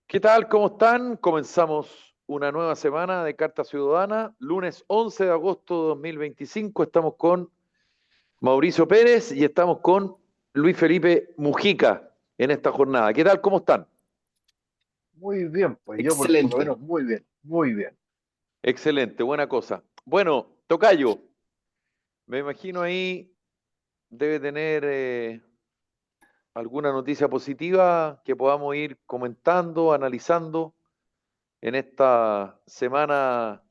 ¿Qué tal? ¿Cómo están? Comenzamos una nueva semana de Carta Ciudadana, lunes 11 de agosto de 2025. Estamos con Mauricio Pérez y estamos con Luis Felipe Mujica en esta jornada. ¿Qué tal? ¿Cómo están? Muy bien, pues yo por lo Excelente. menos muy bien, muy bien. Excelente, buena cosa. Bueno, Tocayo, me imagino ahí debe tener alguna noticia positiva que podamos ir comentando, analizando en esta semana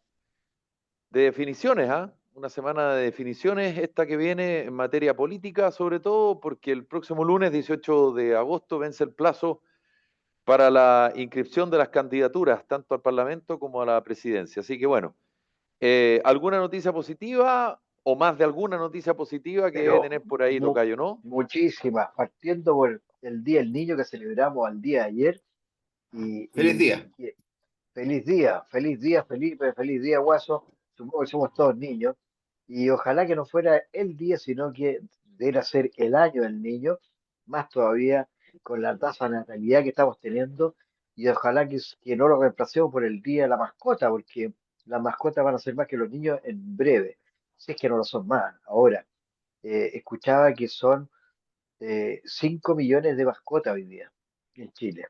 de definiciones, ¿ah? Una semana de definiciones, esta que viene en materia política, sobre todo porque el próximo lunes 18 de agosto vence el plazo para la inscripción de las candidaturas, tanto al Parlamento como a la presidencia. Así que bueno, ¿alguna noticia positiva o más de alguna noticia positiva que debe Pero tener por ahí, mu- Tocayo, no? muchísimas, partiendo por el Día del Niño que celebramos al día de ayer. Y, Feliz y- día. y feliz día Felipe, feliz día Guaso. Supongo que somos todos niños. Y ojalá que no fuera el día, sino que debiera ser el año del niño, más todavía con la tasa de natalidad que estamos teniendo. Y ojalá que no lo reemplacemos por el día de la mascota, porque las mascotas van a ser más que los niños en breve, si es que no lo son más. Ahora, escuchaba que son 5 millones de mascotas hoy día en Chile,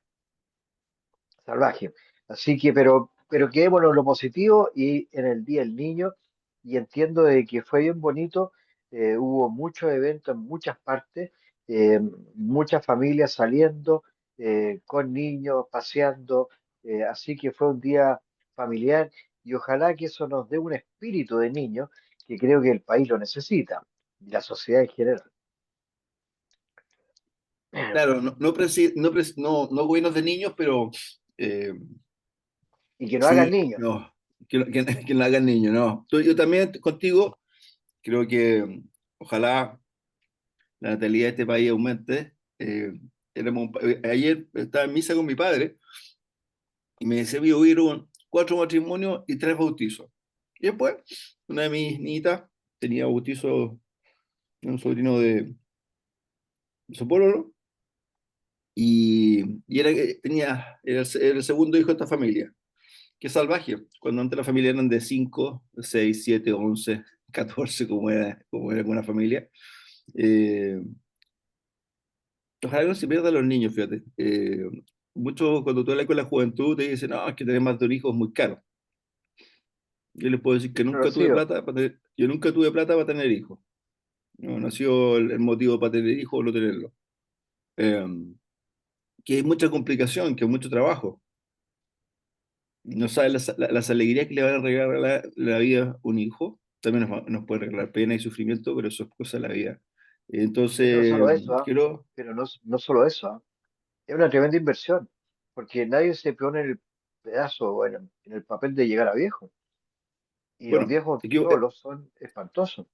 salvaje. Así que, pero quedémonos en lo positivo y en el Día del Niño, y entiendo de que fue bien bonito, hubo muchos eventos en muchas partes, eh, muchas familias saliendo, con niños, paseando, así que fue un día familiar y ojalá que eso nos dé un espíritu de niño que creo que el país lo necesita y la sociedad en general. Claro, no gobiernos de niños, pero eh, Y que no hagan sí, niños. no, que no hagan niños, no. Yo también contigo creo que ojalá la natalidad de este país aumente. Ayer estaba en misa con mi padre y me decía, hubieron 4 matrimonios y 3 bautizos. Y después, una de mis niñitas tenía bautizo de un sobrino de su pueblo, y era el segundo hijo de esta familia. Qué salvaje, cuando antes la familia eran de 5 6 7 11 14 como era una familia. Eh, Ojalá que no se pierdan los niños, fíjate. Muchos, cuando tú hablas con la juventud, te dicen, no, es que tener más de un hijo es muy caro. Yo les puedo decir que Siempre lo ha nunca tuve sido. plata yo nunca tuve plata para tener hijos. No ha sido el motivo para tener hijos o no tenerlo. Eh, que hay mucha complicación, que hay mucho trabajo. No sabes las alegrías que le van a regalar la vida un hijo. También nos puede regalar pena y sufrimiento, pero eso es cosa de la vida. Pero no Entonces, solo eso, ¿ah? quiero, Pero no solo eso, ¿ah? Es una tremenda inversión, porque nadie se pone en el pedazo, bueno, en el papel de llegar a viejo. Y los bueno, viejos solos son espantosos.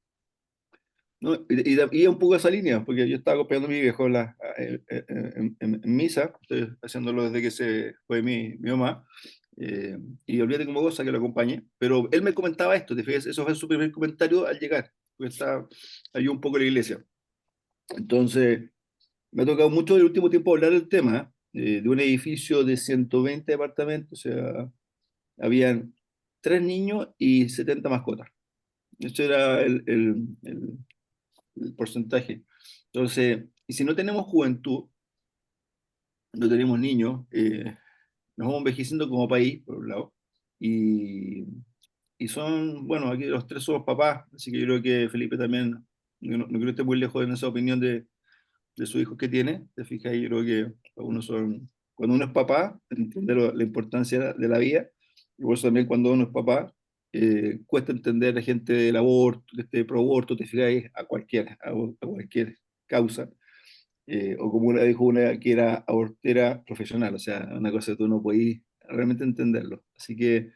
¿no? Y un poco esa línea, porque yo estaba acompañando a mi viejo en misa, estoy haciéndolo desde que se fue mi mamá, y olvídate como cosa que lo acompañe, pero él me comentaba esto, ¿te fijas? Eso fue su primer comentario al llegar, porque ayudó un poco a la iglesia. Entonces, me ha tocado mucho el último tiempo hablar del tema, de un edificio de 120 departamentos, o sea, habían 3 niños y 70 mascotas. Eso era el porcentaje. Entonces, y si no tenemos juventud, no tenemos niños, nos vamos envejeciendo como país, por un lado, y, bueno, aquí los tres somos papás, así que yo creo que Felipe también, no creo que esté muy lejos en esa opinión de sus hijos que tiene. Te fijas, yo creo que cuando uno es papá, entiende la importancia de la vida, y por eso también cuando uno es papá, cuesta entender a la gente del aborto, que esté pro aborto, te fijas, a cualquier causa, o como una dijo una que era abortera profesional, o sea, una cosa que tú no podías realmente entenderlo. Así que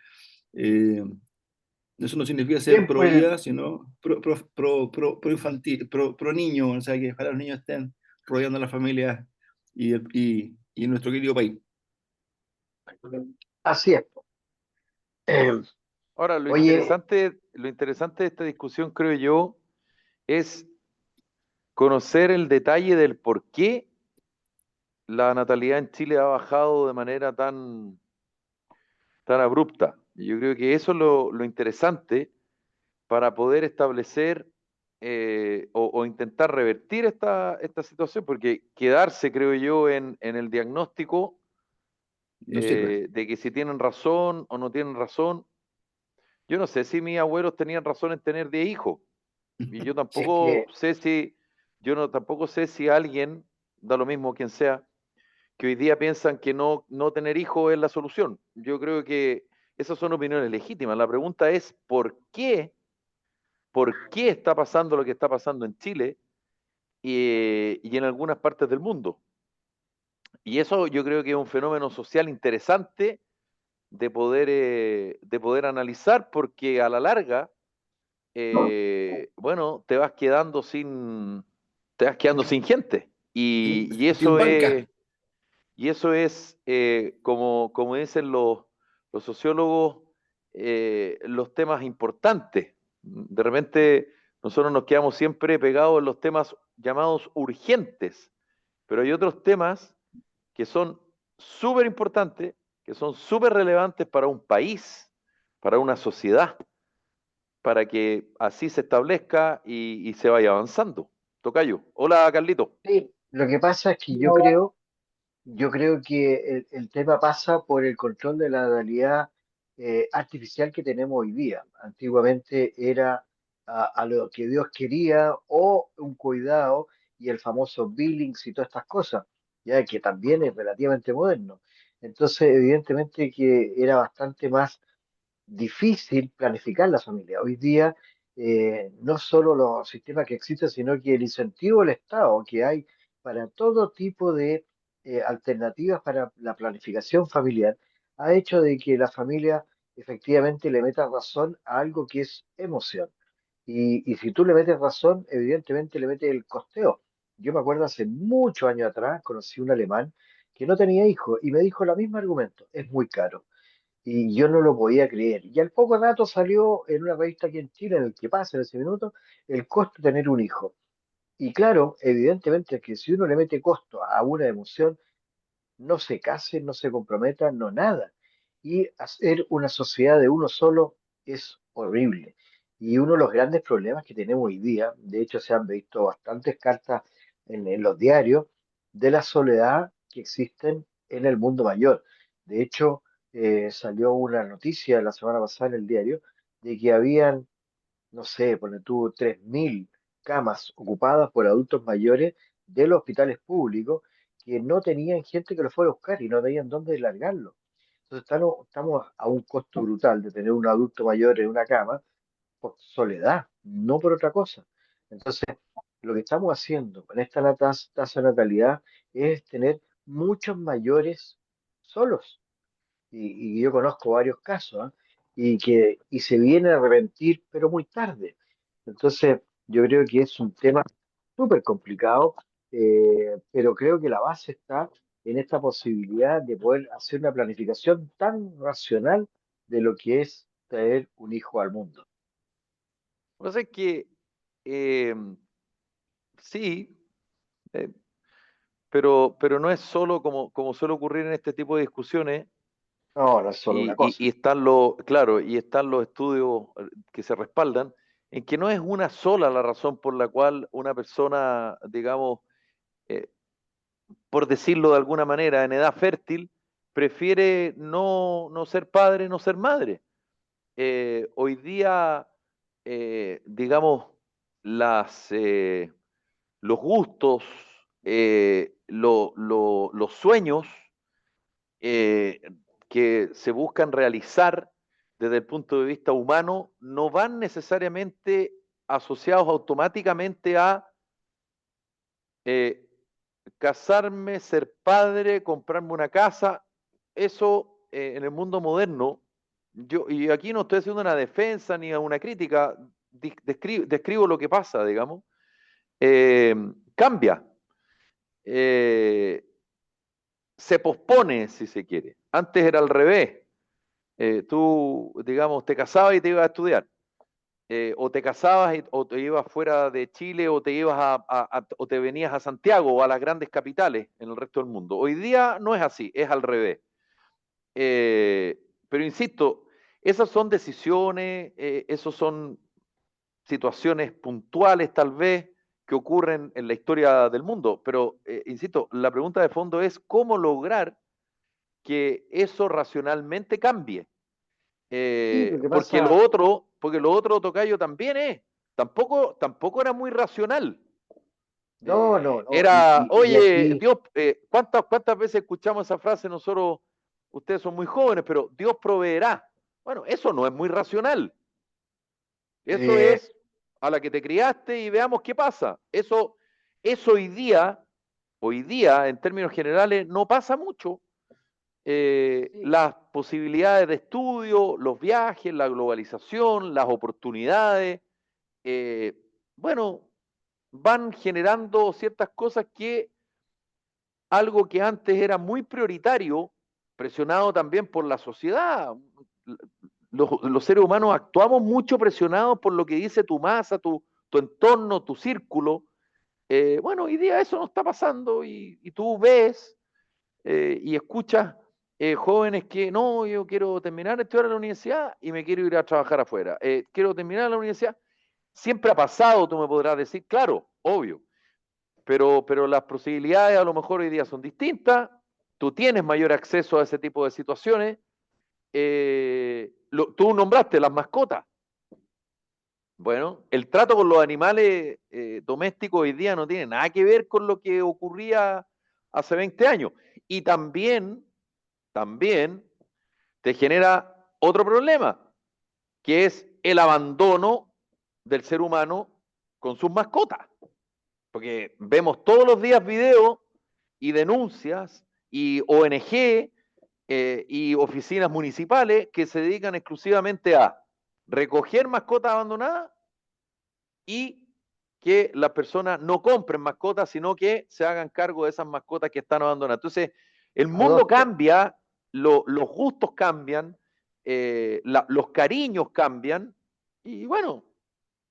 eso no significa ser Bien, pro pues, vida, sino pro infantil, pro niño, o sea, que ojalá los niños estén rodeando a la familia y en nuestro querido país. así es, po. Eh, Ahora, Oye, lo interesante de esta discusión, creo yo, es conocer el detalle del por qué la natalidad en Chile ha bajado de manera tan abrupta. Y yo creo que eso es lo interesante para poder establecer o intentar revertir esta situación, porque quedarse, creo yo, en el diagnóstico No sirve. de que si tienen razón o no tienen razón. Yo no sé si mis abuelos tenían razón en tener 10 hijos, y yo Si es tampoco que, sé si, yo no tampoco sé si alguien, da lo mismo quien sea, que hoy día piensan que no tener hijos es la solución. Yo creo que esas son opiniones legítimas. La pregunta es, por qué está pasando lo que está pasando en Chile y en algunas partes del mundo? Y eso yo creo que es un fenómeno social interesante de poder analizar, porque a la larga, bueno, te vas quedando sin gente. Sin, Y sin eso banca. es, como dicen los sociólogos, los temas importantes. De repente nosotros nos quedamos siempre pegados en los temas llamados urgentes, pero hay otros temas que son súper importantes, que son súper relevantes para un país, para una sociedad, para que así se establezca y se vaya avanzando. Tocayo. Hola, Carlito. sí, lo que pasa es que yo creo que el tema pasa por el control de la realidad artificial que tenemos hoy día. Antiguamente era a lo que Dios quería o un cuidado y el famoso Billings y todas estas cosas, ya que también es relativamente moderno. Entonces, evidentemente que era bastante más difícil planificar la familia. Hoy día, no solo los sistemas que existen, sino que el incentivo del Estado que hay para todo tipo de alternativas para la planificación familiar, ha hecho de que la familia efectivamente le meta razón a algo que es emoción. Y si tú le metes razón, evidentemente le metes el costeo. Yo me acuerdo hace muchos años atrás, conocí un alemán que no tenía hijos y me dijo el mismo argumento, es muy caro. Y yo no lo podía creer. Y al poco rato salió en una revista aquí en Chile, en el que pasa en ese minuto, el costo de tener un hijo. Y claro, evidentemente que si uno le mete costo a una emoción, no se casen, no se comprometan, no nada. Y hacer una sociedad de uno solo es horrible. Y uno de los grandes problemas que tenemos hoy día, de hecho se han visto bastantes cartas en los diarios, de la soledad que existen en el mundo mayor. De hecho, salió una noticia la semana pasada en el diario de que habían, no sé, ponle tú 3.000 camas ocupadas por adultos mayores de los hospitales públicos que no tenían gente que los fuera a buscar y no tenían dónde largarlo. Entonces estamos a un costo brutal de tener un adulto mayor en una cama por soledad, no por otra cosa. Entonces, lo que estamos haciendo con esta tasa de natalidad es tener muchos mayores solos y yo conozco varios casos, ¿ah? Y se viene a arrepentir, pero muy tarde. Entonces, yo creo que es un tema súper complicado, pero creo que la base está en esta posibilidad de poder hacer una planificación tan racional de lo que es traer un hijo al mundo. Lo que pasa es que eh, sí, eh, pero no es solo como suele ocurrir en este tipo de discusiones, No, no es solo una y cosa. están claro, y están los estudios que se respaldan, en que no es una sola la razón por la cual una persona, digamos, eh, por decirlo de alguna manera, en edad fértil, prefiere no ser padre, no ser madre. Hoy día, digamos, las, los gustos, los sueños eh, que se buscan realizar desde el punto de vista humano no van necesariamente asociados automáticamente a eh, casarme, ser padre, comprarme una casa. Eso en el mundo moderno, y aquí no estoy haciendo una defensa ni una crítica, describo lo que pasa, digamos, eh, cambia. Eh, Se pospone, si se quiere. Antes era al revés. Tú, digamos, te casabas y te ibas a estudiar. o te casabas o te ibas fuera de Chile o te ibas o te venías a Santiago o a las grandes capitales en el resto del mundo. Hoy día no es así, es al revés. Pero insisto, esas son decisiones, esos son situaciones puntuales tal vez que ocurren en la historia del mundo, pero insisto, la pregunta de fondo es cómo lograr que eso racionalmente cambie. Sí, lo que pasa, Porque lo otro, Tocayo, también tampoco era muy racional. no, no, no, y Oye, aquí, Dios, ¿cuántas veces escuchamos esa frase nosotros? Ustedes son muy jóvenes, pero Dios proveerá. Bueno, eso no es muy racional. Eso eh, es a la que te criaste y veamos qué pasa. Eso hoy día, en términos generales, no pasa mucho. sí, Las posibilidades de estudio, los viajes, la globalización, las oportunidades, eh, bueno, van generando ciertas cosas que algo que antes era muy prioritario, presionado también por la sociedad. Los seres humanos actuamos mucho presionados por lo que dice tu masa, tu entorno, tu círculo. Bueno, hoy día eso no está pasando y tú ves y escuchas jóvenes que no, yo quiero terminar de estudiar en la universidad y me quiero ir a trabajar afuera. Quiero terminar la universidad. Siempre ha pasado, tú me podrás decir, claro, obvio, pero las posibilidades a lo mejor hoy día son distintas, tú tienes mayor acceso a ese tipo de situaciones. Tú nombraste las mascotas. Bueno, el trato con los animales domésticos hoy día no tiene nada que ver con lo que ocurría hace 20 años. Y también te genera otro problema, que es el abandono del ser humano con sus mascotas. Porque vemos todos los días videos y denuncias y ONG y oficinas municipales que se dedican exclusivamente a recoger mascotas abandonadas y que las personas no compren mascotas, sino que se hagan cargo de esas mascotas que están abandonadas. Entonces, el mundo adopten. cambia, los gustos cambian, los cariños cambian, y bueno,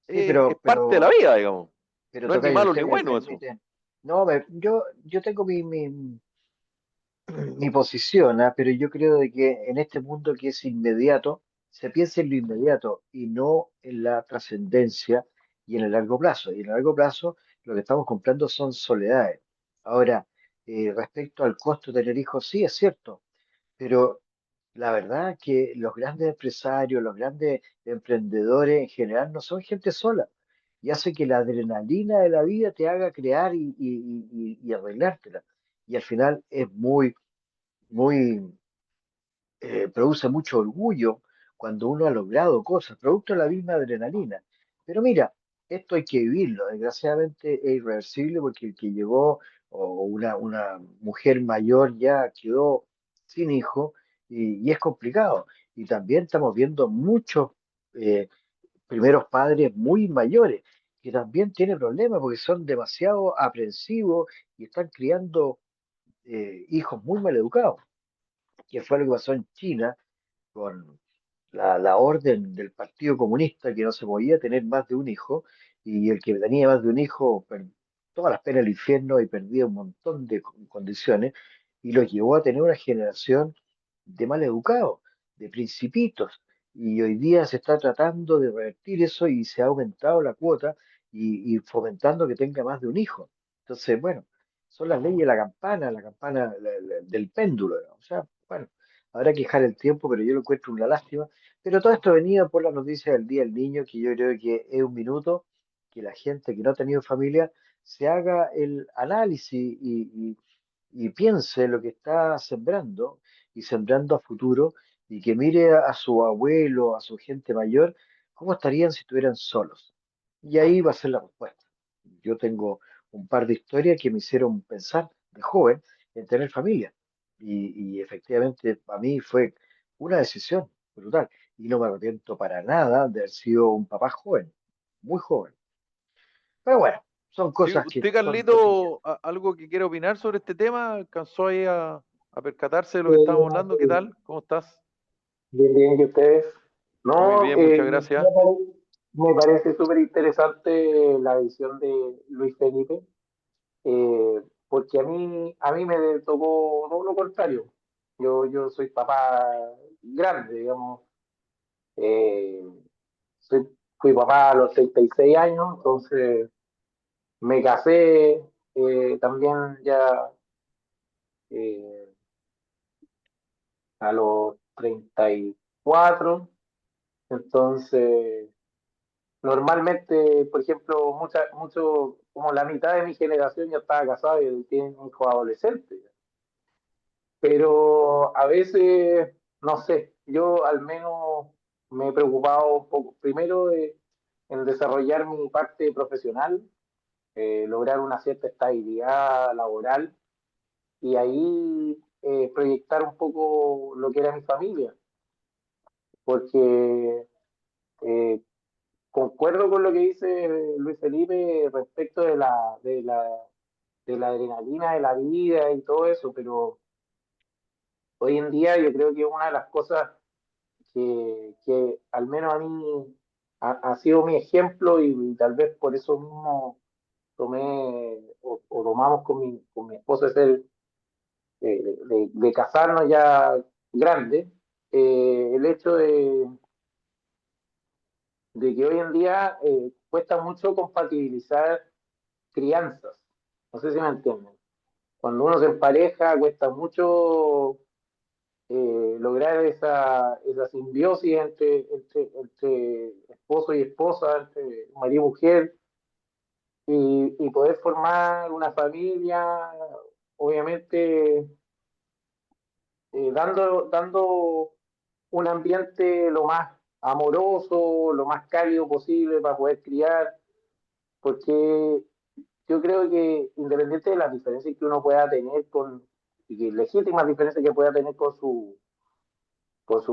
Sí, es parte de la vida, digamos. pero No es ni tocayo, malo usted ni me bueno eso. permite. No, yo tengo mi posición, ¿ah? Pero yo creo de que en este mundo que es inmediato, se piensa en lo inmediato y no en la trascendencia y en el largo plazo. Y en el largo plazo lo que estamos comprando son soledades. Ahora, respecto al costo de tener hijos, sí es cierto, pero la verdad que los grandes empresarios, los grandes emprendedores en general no son gente sola. Y hace que la adrenalina de la vida te haga crear y arreglártela. Y al final es muy, produce mucho orgullo cuando uno ha logrado cosas, producto de la misma adrenalina. Pero mira, esto hay que vivirlo, desgraciadamente es irreversible porque el que llegó o una mujer mayor ya quedó sin hijo y es complicado. Y también estamos viendo muchos eh, primeros padres muy mayores que también tienen problemas porque son demasiado aprensivos y están criando hijos muy mal educados, que fue lo que pasó en China con la orden del Partido Comunista que no se podía tener más de un hijo, y el que tenía más de un hijo, todas las penas del infierno y perdía un montón de condiciones, y los llevó a tener una generación de mal educados, de principitos, y hoy día se está tratando de revertir eso y se ha aumentado la cuota y fomentando que tenga más de un hijo. Entonces, bueno, son las leyes de la campana del péndulo, ¿no? O sea, bueno, habrá que dejar el tiempo, pero yo lo encuentro una lástima. Pero todo esto venía por la noticia del Día del Niño, que yo creo que es un minuto que la gente que no ha tenido familia se haga el análisis y piense lo que está sembrando y sembrando a futuro y que mire a su abuelo, a su gente mayor, cómo estarían si estuvieran solos. Y ahí va a ser la respuesta. Yo tengo un par de historias que me hicieron pensar de joven en tener familia. Y efectivamente para mí fue una decisión brutal. Y no me arrepiento para nada de haber sido un papá joven, muy joven. Pero bueno, son Sí, cosas que usted, son cotidianas. Carlito, algo que quiere opinar sobre este tema, ¿alcanzó ahí a percatarse de lo que estábamos Bien, hablando? ¿Qué tal? ¿Cómo estás? bien, bien, ¿y ustedes? Muy No, bien, muchas gracias. Me parece súper interesante la visión de Luis Felipe, porque a mí me tocó todo lo contrario. Yo soy papá grande, digamos. eh, Fui papá a los 36 años, entonces me casé también ya eh, a los 34. Entonces normalmente, por ejemplo, como la mitad de mi generación ya estaba casada y tienen hijos adolescentes. Pero a veces, no sé, yo al menos me he preocupado un poco, primero en desarrollar mi parte profesional, lograr una cierta estabilidad laboral y ahí proyectar un poco lo que era mi familia, porque eh, concuerdo con lo que dice Luis Felipe respecto de la adrenalina de la vida y todo eso, pero hoy en día yo creo que una de las cosas que al menos a mí ha sido mi ejemplo y tal vez por eso mismo tomé o tomamos con mi esposa ser, de casarnos ya grande, el hecho de que hoy en día cuesta mucho compatibilizar crianzas. No sé si me entienden. Cuando uno se empareja, cuesta mucho lograr esa simbiosis entre esposo y esposa, entre marido y mujer, y poder formar una familia, obviamente dando un ambiente lo más amoroso, lo más cálido posible para poder criar, porque yo creo que independiente de las diferencias que uno pueda tener y que legítimas diferencias que pueda tener con su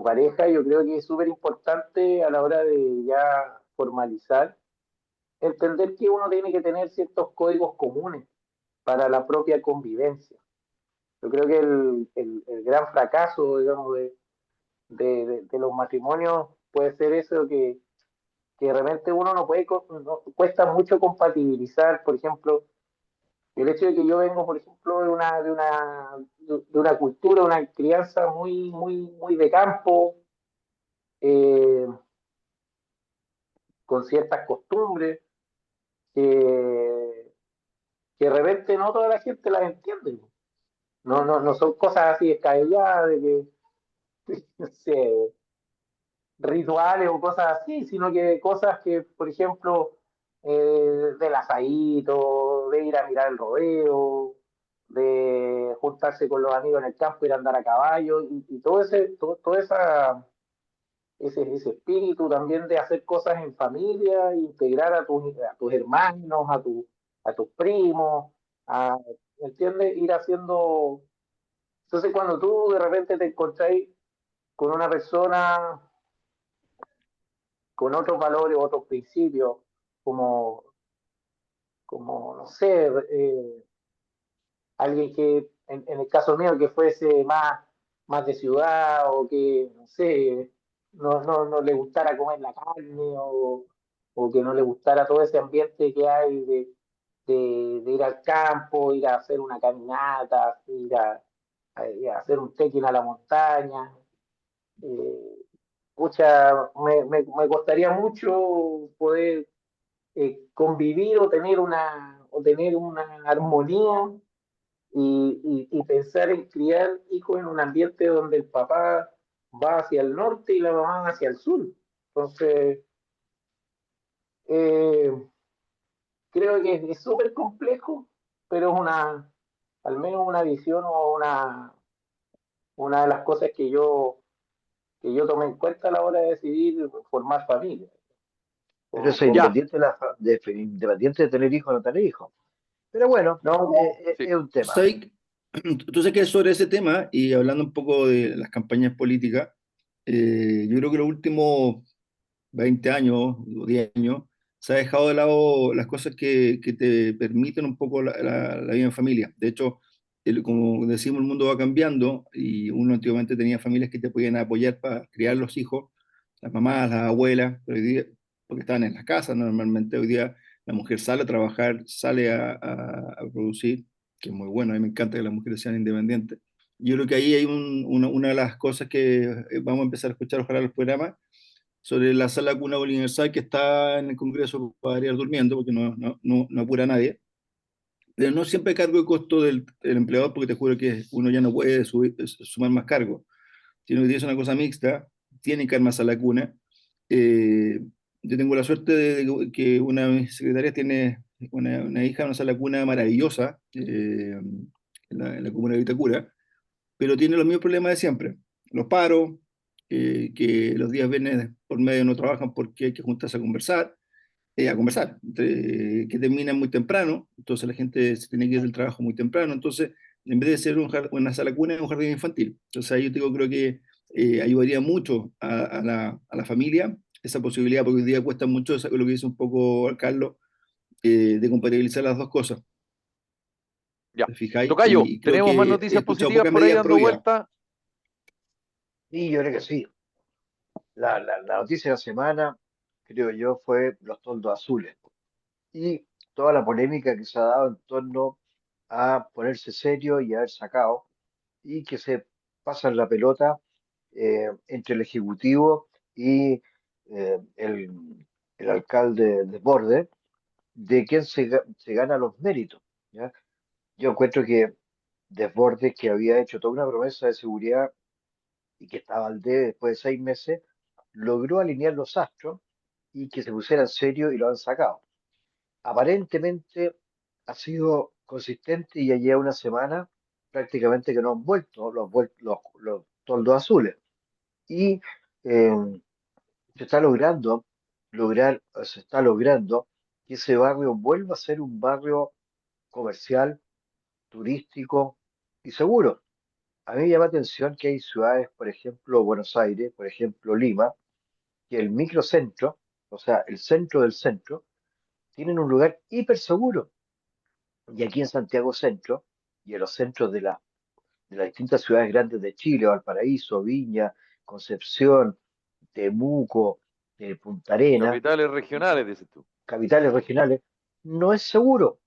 pareja, yo creo que es súper importante a la hora de ya formalizar, entender que uno tiene que tener ciertos códigos comunes para la propia convivencia. Yo creo que el gran fracaso, digamos, de los matrimonios puede ser eso que de repente uno no puede, cuesta mucho compatibilizar, por ejemplo, el hecho de que yo vengo, por ejemplo, de una cultura, una crianza muy de campo, eh, con ciertas costumbres, que, que de repente no toda la gente las entiende. No son cosas así descabelladas de que, no sé, rituales o cosas así, sino que cosas que, por ejemplo, del asadito, de ir a mirar el rodeo, de juntarse con los amigos en el campo, ir a andar a caballo, y todo ese espíritu también de hacer cosas en familia, integrar a tus hermanos, a tus primos, a, ¿me entiendes? Ir haciendo... Entonces, cuando tú de repente te encontráis con una persona con otros valores, otros principios, como, como no sé, alguien que, en el caso mío, que fuese más de ciudad o que, no sé, no le gustara comer la carne o que no le gustara todo ese ambiente que hay de ir al campo, ir a hacer una caminata, ir a hacer un trekking a la montaña. Eh, Pucha, me costaría mucho poder convivir o tener una armonía y pensar en criar hijos en un ambiente donde el papá va hacia el norte y la mamá hacia el sur. Entonces, eh, creo que es súper complejo, pero es al menos una visión o una de las cosas que yo tomé en cuenta a la hora de decidir formar familia. Pero eso es Ya, independiente independiente de tener hijos o no tener hijos. Pero bueno, No, sí. es un tema. ¿Sabes? Tú sabes que sobre ese tema, y hablando un poco de las campañas políticas, yo creo que los últimos 20 años o 10 años se ha dejado de lado las cosas que te permiten un poco la vida en familia. De hecho, como decimos, el mundo va cambiando y uno antiguamente tenía familias que te podían apoyar para criar los hijos, las mamás, las abuelas, pero hoy día porque estaban en las casas. Normalmente hoy día la mujer sale a trabajar, sale a producir, que es muy bueno, a mí me encanta que las mujeres sean independientes. Yo creo que ahí hay una de las cosas que vamos a empezar a escuchar, ojalá los programas, sobre la sala cuna universal que está en el Congreso para ir durmiendo, porque no apura a nadie, pero no siempre cargo de costo del empleador, porque te juro que uno ya no puede sumar más cargos, sino que es una cosa mixta, tiene que armarse a la cuna. Eh, yo tengo la suerte de que una de mis secretarias tiene una hija, una sala cuna maravillosa, en la comuna de Vitacura, pero tiene los mismos problemas de siempre. Los paros, que los días viernes por medio no trabajan porque hay que juntarse a conversar, que terminan muy temprano, entonces la gente se tiene que ir del trabajo muy temprano, entonces en vez de ser una sala cuna, es un jardín infantil. Entonces ahí yo digo, creo que ayudaría mucho a la familia esa posibilidad, porque hoy día cuesta mucho, lo que dice un poco Carlos, de compatibilizar las dos cosas, Ya. ¿te fijáis? Tocayo, Y creo ¿tenemos más que he noticias escuchado positivas pocas por ahí medidas dando pro vida. vuelta? Y yo creo que sí. La noticia de la semana, creo yo, fue los toldos azules y toda la polémica que se ha dado en torno a ponerse serio y haber sacado y que se pasan la pelota entre el Ejecutivo y el alcalde de Borde de quién se gana los méritos. ¿Ya? Yo encuentro que Desbordes, que había hecho toda una promesa de seguridad y que estaba al debe después de 6 meses, logró alinear los astros y que se pusieran serio y lo han sacado. Aparentemente ha sido consistente y ya lleva una semana prácticamente que no han vuelto los toldos azules. Y eh, se está logrando que ese barrio vuelva a ser un barrio comercial, turístico y seguro. A mí me llama la atención que hay ciudades, por ejemplo, Buenos Aires, por ejemplo, Lima, que el microcentro, o sea, el centro del centro, tienen un lugar hiper seguro. Y aquí en Santiago Centro y en los centros de las distintas ciudades grandes de Chile, Valparaíso, Viña, Concepción, Temuco, Punta Arenas, Capitales regionales, dices tú. capitales regionales, no es seguro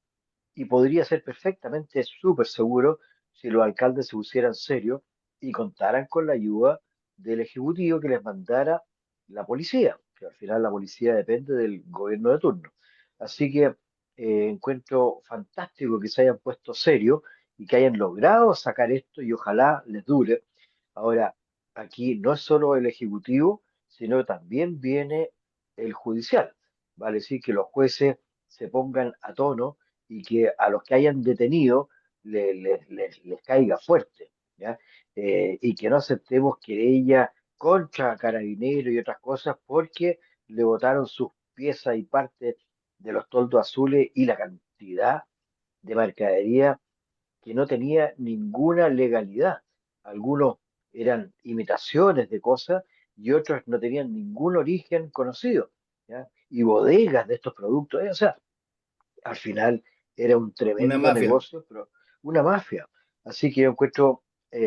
y podría ser perfectamente súper seguro si los alcaldes se pusieran serios y contaran con la ayuda del Ejecutivo que les mandara la policía, que al final la policía depende del gobierno de turno. Así que encuentro fantástico que se hayan puesto serios y que hayan logrado sacar esto y ojalá les dure. Ahora, aquí no es solo el Ejecutivo, sino también viene el judicial. Vale decir que los jueces se pongan a tono y que a los que hayan detenido les caiga fuerte, ¿ya? Y que no aceptemos querella contra Carabineros y otras cosas porque le botaron sus piezas y partes de los toldos azules y la cantidad de mercadería que no tenía ninguna legalidad. Algunos eran imitaciones de cosas y otros no tenían ningún origen conocido, ¿ya? Y bodegas de estos productos, o sea, al final era un Una tremendo mafia. negocio, pero una mafia. Así que yo encuentro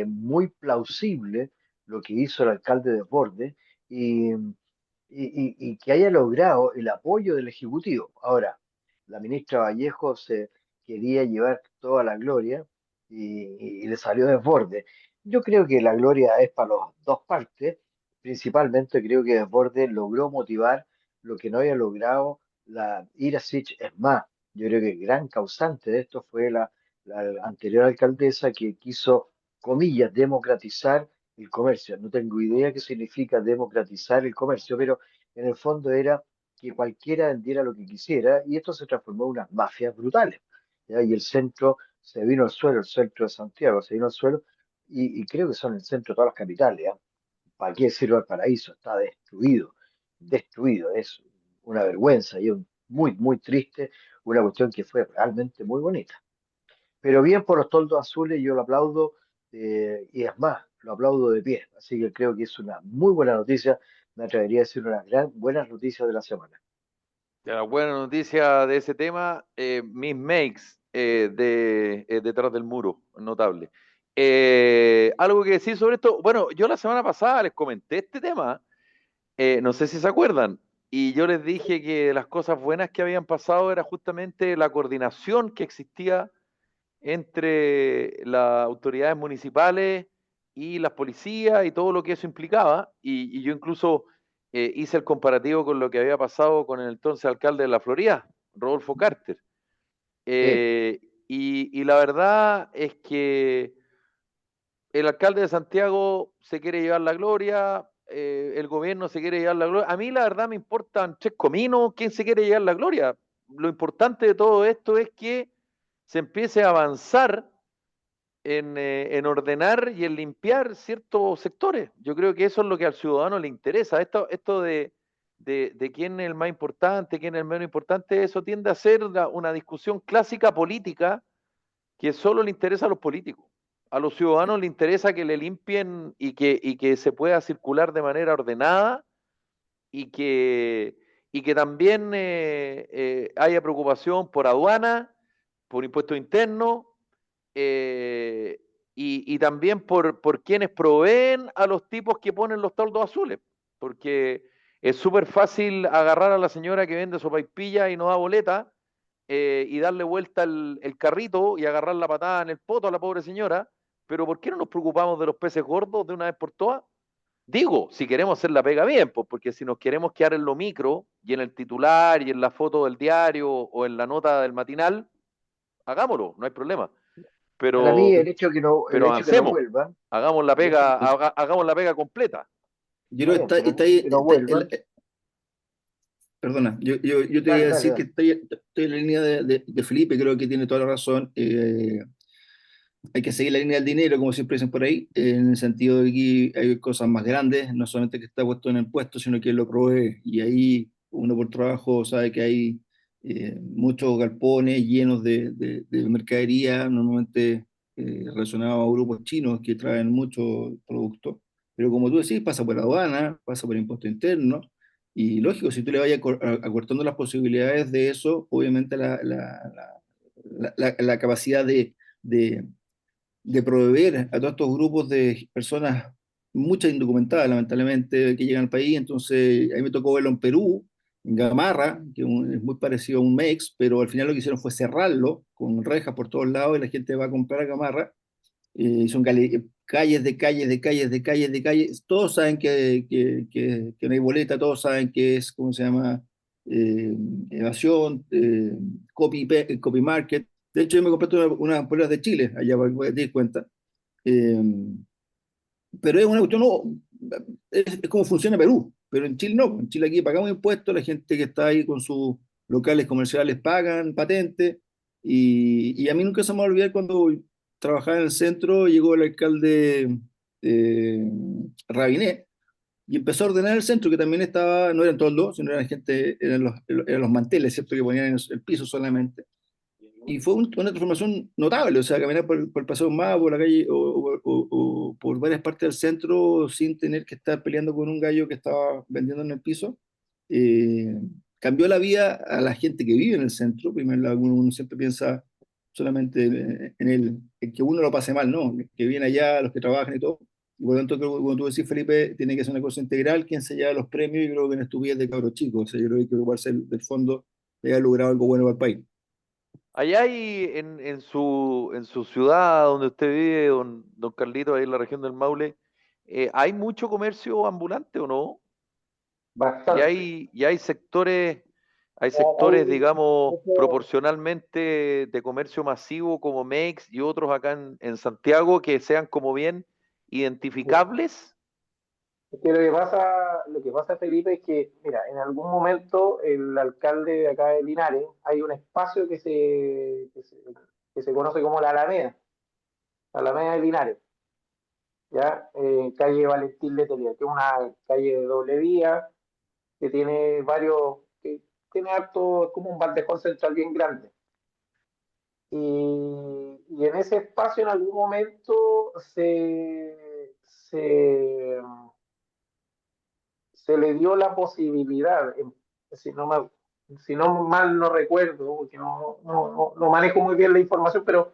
muy plausible lo que hizo el alcalde de Borde y que haya logrado el apoyo del Ejecutivo. Ahora, la ministra Vallejo se quería llevar toda la gloria y le salió Desborde. Yo creo que la gloria es para las dos partes. Principalmente creo que Desborde logró motivar lo que no había logrado la Ira Sich. Es más, yo creo que el gran causante de esto fue la anterior alcaldesa que quiso, comillas, democratizar el comercio. No tengo idea qué significa democratizar el comercio, pero en el fondo era que cualquiera vendiera lo que quisiera y esto se transformó en unas mafias brutales. ¿Ya? Y el centro se vino al suelo, el centro de Santiago se vino al suelo y creo que son el centro de todas las capitales. ¿Ya? ¿Para qué decirlo al paraíso? Está destruido, destruido. Es una vergüenza y muy, muy triste, una cuestión que fue realmente muy bonita. Pero bien por los toldos azules, yo lo aplaudo y es más, lo aplaudo de pie. Así que creo que es una muy buena noticia, me atrevería a decir una gran buenas noticias de la semana. Ya, la buena noticia de ese tema, Miss Makes detrás del muro, notable. Algo que decir sobre esto, bueno, yo la semana pasada les comenté este tema, no sé si se acuerdan, y yo les dije que las cosas buenas que habían pasado era justamente la coordinación que existía entre las autoridades municipales y las policías y todo lo que eso implicaba. Y yo incluso hice el comparativo con lo que había pasado con el entonces alcalde de la Florida, Rodolfo Carter. Sí, Y la verdad es que el alcalde de Santiago se quiere llevar la gloria, el gobierno se quiere llevar la gloria. A mí la verdad me importan tres cominos quién se quiere llevar la gloria. Lo importante de todo esto es que se empiece a avanzar en ordenar y en limpiar ciertos sectores. Yo creo que eso es lo que al ciudadano le interesa. Esto de quién es el más importante, quién es el menos importante, eso tiende a ser una discusión clásica política que solo le interesa a los políticos. A los ciudadanos le interesa que le limpien y que se pueda circular de manera ordenada y y que también haya preocupación por aduana, por impuestos internos eh, y también por quienes proveen a los tipos que ponen los toldos azules, porque es súper fácil agarrar a la señora que vende sopaipilla y no da boleta y darle vuelta el carrito y agarrar la patada en el poto a la pobre señora, pero ¿por qué no nos preocupamos de los peces gordos de una vez por todas? Digo, si queremos hacer la pega bien, pues porque si nos queremos quedar en lo micro y en el titular y en la foto del diario o en la nota del matinal, hagámoslo, no hay problema. para mí Pero, el pero hecho que no avancemos, vuelvan, hagamos hagamos la pega completa. Yo está creo que bien, pero el está hecho ahí, que no vuelvan, perdona, yo te iba dale, a dale, decir que dale. estoy en la línea de Felipe, creo que tiene toda la razón. Hay que seguir la línea del dinero, como siempre dicen por ahí, en el sentido de que hay cosas más grandes, no solamente que está puesto en el puesto, sino que lo provee. Y ahí uno por trabajo sabe que hay muchos galpones llenos de mercadería, normalmente relacionados a grupos chinos que traen muchos productos. Pero como tú decís, pasa por aduana, pasa por impuesto interno. Y lógico, si tú le vayas acortando las posibilidades de eso, obviamente la capacidad de proveer a todos estos grupos de personas, muchas indocumentadas lamentablemente, que llegan al país. Entonces, a mí me tocó verlo en Perú, en Gamarra, que es muy parecido a un MEX, pero al final lo que hicieron fue cerrarlo con rejas por todos lados y la gente va a comprar a Gamarra. Son calles de calles de calles de calles de calles. Todos saben que no hay boleta, todos saben que es, ¿cómo se llama? Eh, evasión, copy market. De hecho, yo me compré unas poleras de Chile, allá para que te des cuenta. Eh, pero es una cuestión, no, es como funciona Perú, pero en Chile no. En Chile aquí pagamos impuestos, la gente que está ahí con sus locales comerciales pagan patentes, y a mí nunca se me va a olvidar cuando trabajaba en el centro, llegó el alcalde Rabinet, y empezó a ordenar el centro, que también estaba, no eran toldos, sino eran gente, eran los manteles, ¿cierto? Que ponían en el piso solamente. Y fue una transformación notable, o sea, caminar por el Paseo Más, por la calle o por varias partes del centro sin tener que estar peleando con un gallo que estaba vendiendo en el piso. eh, Cambió la vida a la gente que vive en el centro. Primero, uno siempre piensa solamente en que uno lo pase mal, ¿no? Que viene allá, los que trabajan y todo. Y por lo tanto, creo que como tú decís, Felipe, tiene que ser una cosa integral. Quien se lleva los premios, y creo que no estupidez de cabros chicos. O sea, yo creo que hay que ocuparse del fondo de haber logrado algo bueno para el país. Allá hay en su ciudad donde usted vive, don Carlito, ahí en la región del Maule, ¿hay mucho comercio ambulante o no? Bastante. Y hay sectores, Hay, digamos, eso, proporcionalmente de comercio masivo como MEX y otros acá en Santiago que sean como bien identificables. es que lo que pasa, Felipe, es que, mira, en algún momento el alcalde de acá de Linares, hay un espacio que se conoce como la Alameda de Linares, ¿ya? Calle Valentín Letelier, que es una calle de doble vía, que tiene que tiene harto, es como un bandejón central bien grande. Y en ese espacio en algún momento se le dio la posibilidad, si no, si no mal no recuerdo, porque no manejo muy bien la información, pero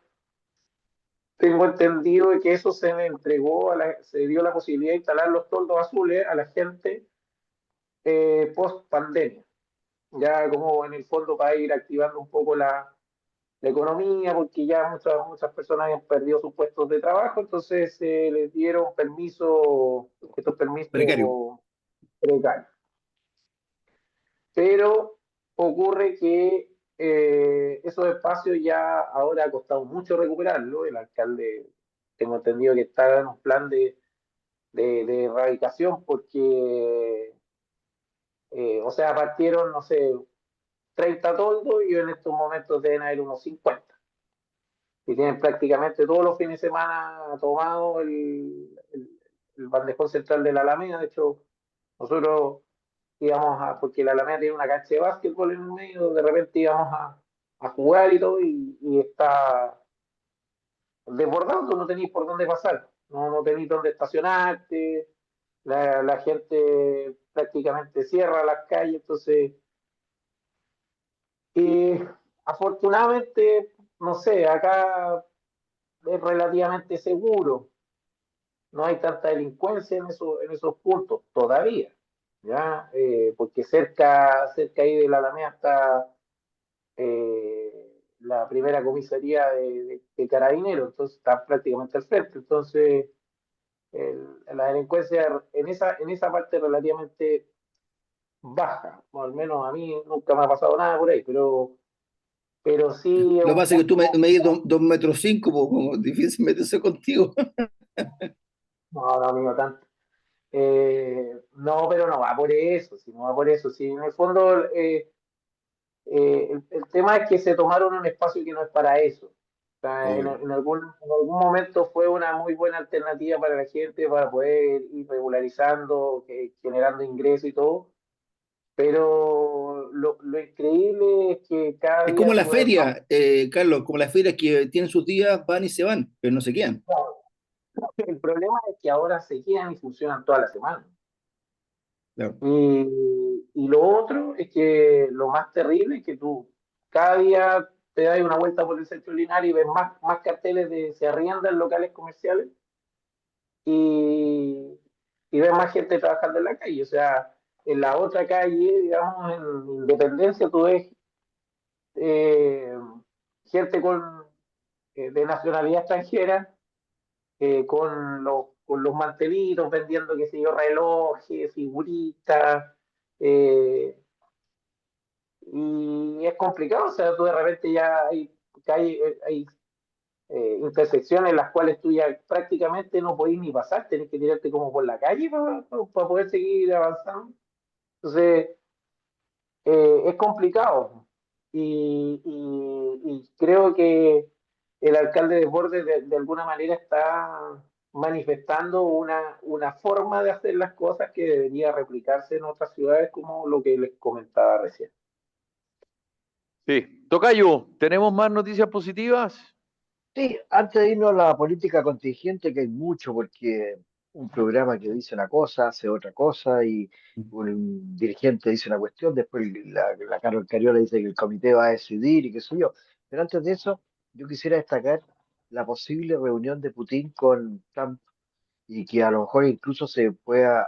tengo entendido de que eso se le entregó, se dio la posibilidad de instalar los toldos azules a la gente post pandemia, ya como en el fondo para ir activando un poco la economía, porque ya muchas personas habían perdido sus puestos de trabajo, entonces les dieron estos permisos Precario. precarios. Pero ocurre que esos espacios ya ahora ha costado mucho recuperarlo. El alcalde, tengo entendido que está en un plan de erradicación porque, o sea, partieron, no sé, 30 toldos y en estos momentos deben haber unos 50. Y tienen prácticamente todos los fines de semana tomado el bandejón central de la Alameda. De hecho, nosotros íbamos porque la Alameda tiene una cancha de básquetbol en el medio, de repente íbamos a jugar y todo, y está desbordado, tú no tenéis por dónde pasar, no tenéis dónde estacionarte, la gente prácticamente cierra las calles, entonces, afortunadamente, no sé, acá es relativamente seguro, no hay tanta delincuencia en esos puntos todavía, ¿ya? Porque cerca ahí de la Alameda está la primera comisaría de Carabineros, entonces está prácticamente al frente, entonces la delincuencia en esa parte relativamente baja, o al menos a mí nunca me ha pasado nada por ahí, pero sí es Lo que un pasa es que tú punto, medís 2,5 metros, pues, como difícil meterse contigo. no, no, amigo, tanto. No, pero no va por eso, si no va por eso, si en el fondo el tema es que se tomaron un espacio que no es para eso. O sea, Obvio. en algún momento fue una muy buena alternativa para la gente para poder ir regularizando, generando ingresos y todo, pero lo increíble es que cada Es día como se la vuelve más. feria, Carlos, como las ferias que tienen sus días, van y se van, pero no se quedan. El problema es que ahora se quedan y funcionan toda la semana. Claro. Y lo otro es que lo más terrible es que tú cada día te das una vuelta por el centro Linares y ves más carteles de se arriendan locales comerciales y, y ves más gente trabajando en la calle. O sea, en la otra calle, digamos, en Independencia, tú ves eh, gente de nacionalidad extranjera con los mantelitos vendiendo, qué sé yo, relojes, figuritas. eh, y es complicado, o sea, tú de repente ya hay intersecciones en las cuales tú ya prácticamente no podés ni pasar, tenés que tirarte como por la calle para poder seguir avanzando. Entonces, es complicado. Y creo que el alcalde de Bordes de alguna manera está manifestando una forma de hacer las cosas que debería replicarse en otras ciudades, como lo que les comentaba recién. Sí. Tocayo, ¿tenemos más noticias positivas? Sí, antes de irnos a la política contingente, que hay mucho, porque un programa que dice una cosa, hace otra cosa, y un dirigente dice una cuestión, después la Carol Cariola dice que el comité va a decidir y qué sé yo. Pero antes de eso, yo quisiera destacar la posible reunión de Putin con Trump y que a lo mejor incluso se pueda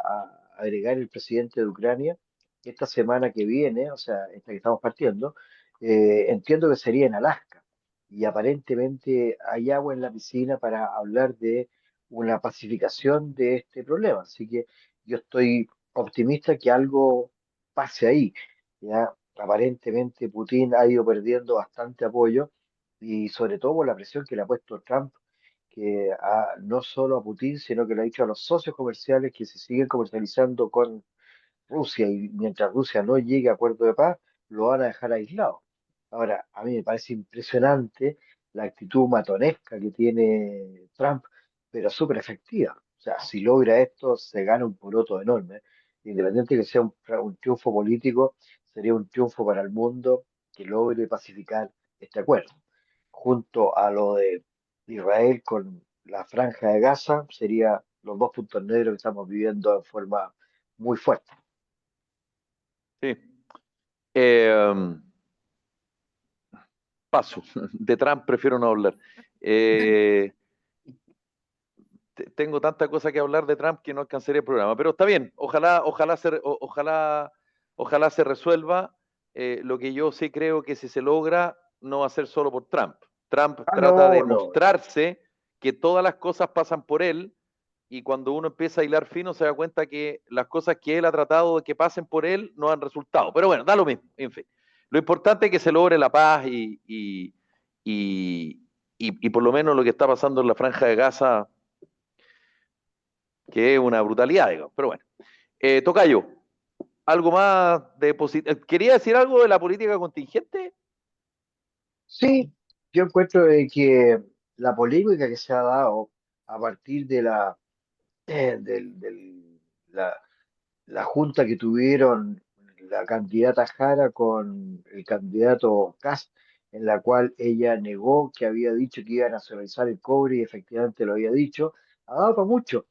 agregar el presidente de Ucrania, que esta semana que viene, o sea, esta que estamos partiendo, entiendo que sería en Alaska, y aparentemente hay agua en la piscina para hablar de una pacificación de este problema, así que yo estoy optimista que algo pase ahí, ya aparentemente Putin ha ido perdiendo bastante apoyo y sobre todo por la presión que le ha puesto Trump que no solo a Putin, sino que lo ha dicho a los socios comerciales que se siguen comercializando con Rusia y mientras Rusia no llegue a acuerdo de paz, lo van a dejar aislado. Ahora, a mí me parece impresionante la actitud matonesca que tiene Trump, pero súper efectiva. O sea, si logra esto, se gana un poroto enorme. Independiente que sea un triunfo político, sería un triunfo para el mundo que logre pacificar este acuerdo. Junto a lo de Israel con la franja de Gaza, sería los dos puntos negros que estamos viviendo en forma muy fuerte. Sí. Eh, Paso. De Trump prefiero no hablar. Eh, tengo tanta cosa que hablar de Trump que no alcanzaría el programa. Pero está bien, ojalá se resuelva. Lo que yo sí creo que si se logra, no va a ser solo por Trump. Trump trata de No, no. mostrarse que todas las cosas pasan por él, y cuando uno empieza a hilar fino se da cuenta que las cosas que él ha tratado de que pasen por él no han resultado. Pero bueno, da lo mismo, en fin. Lo importante es que se logre la paz y por lo menos lo que está pasando en la Franja de Gaza, que es una brutalidad, digamos. Pero bueno, Tocayo, algo más de positivo. ¿Quería decir algo de la política contingente? Sí, yo encuentro de que la polémica que se ha dado a partir de la, la junta que tuvieron la candidata Jara con el candidato Kast, en la cual ella negó que había dicho que iba a nacionalizar el cobre y efectivamente lo había dicho, ha dado para mucho,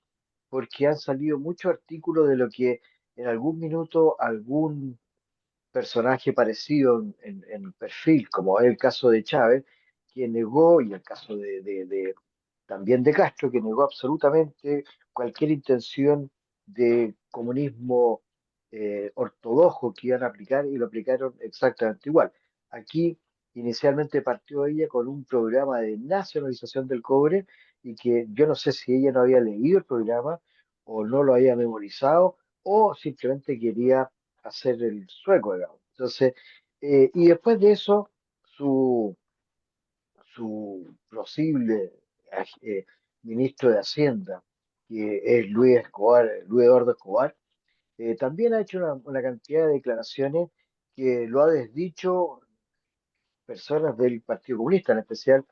porque han salido muchos artículos de lo que en algún minuto algún personaje parecido en perfil, como es el caso de Chávez, que negó, y el caso también de Castro, que negó absolutamente cualquier intención de comunismo ortodoxo que iban a aplicar y lo aplicaron exactamente igual. Aquí inicialmente partió ella con un programa de nacionalización del cobre y que yo no sé si ella no había leído el programa o no lo había memorizado o simplemente quería hacer el sueco, digamos. Entonces, y después de eso, su, su posible ministro de Hacienda, que es Luis Escobar, Luis Eduardo Escobar, también ha hecho una cantidad de declaraciones que lo ha desdicho personas del Partido Comunista, en especial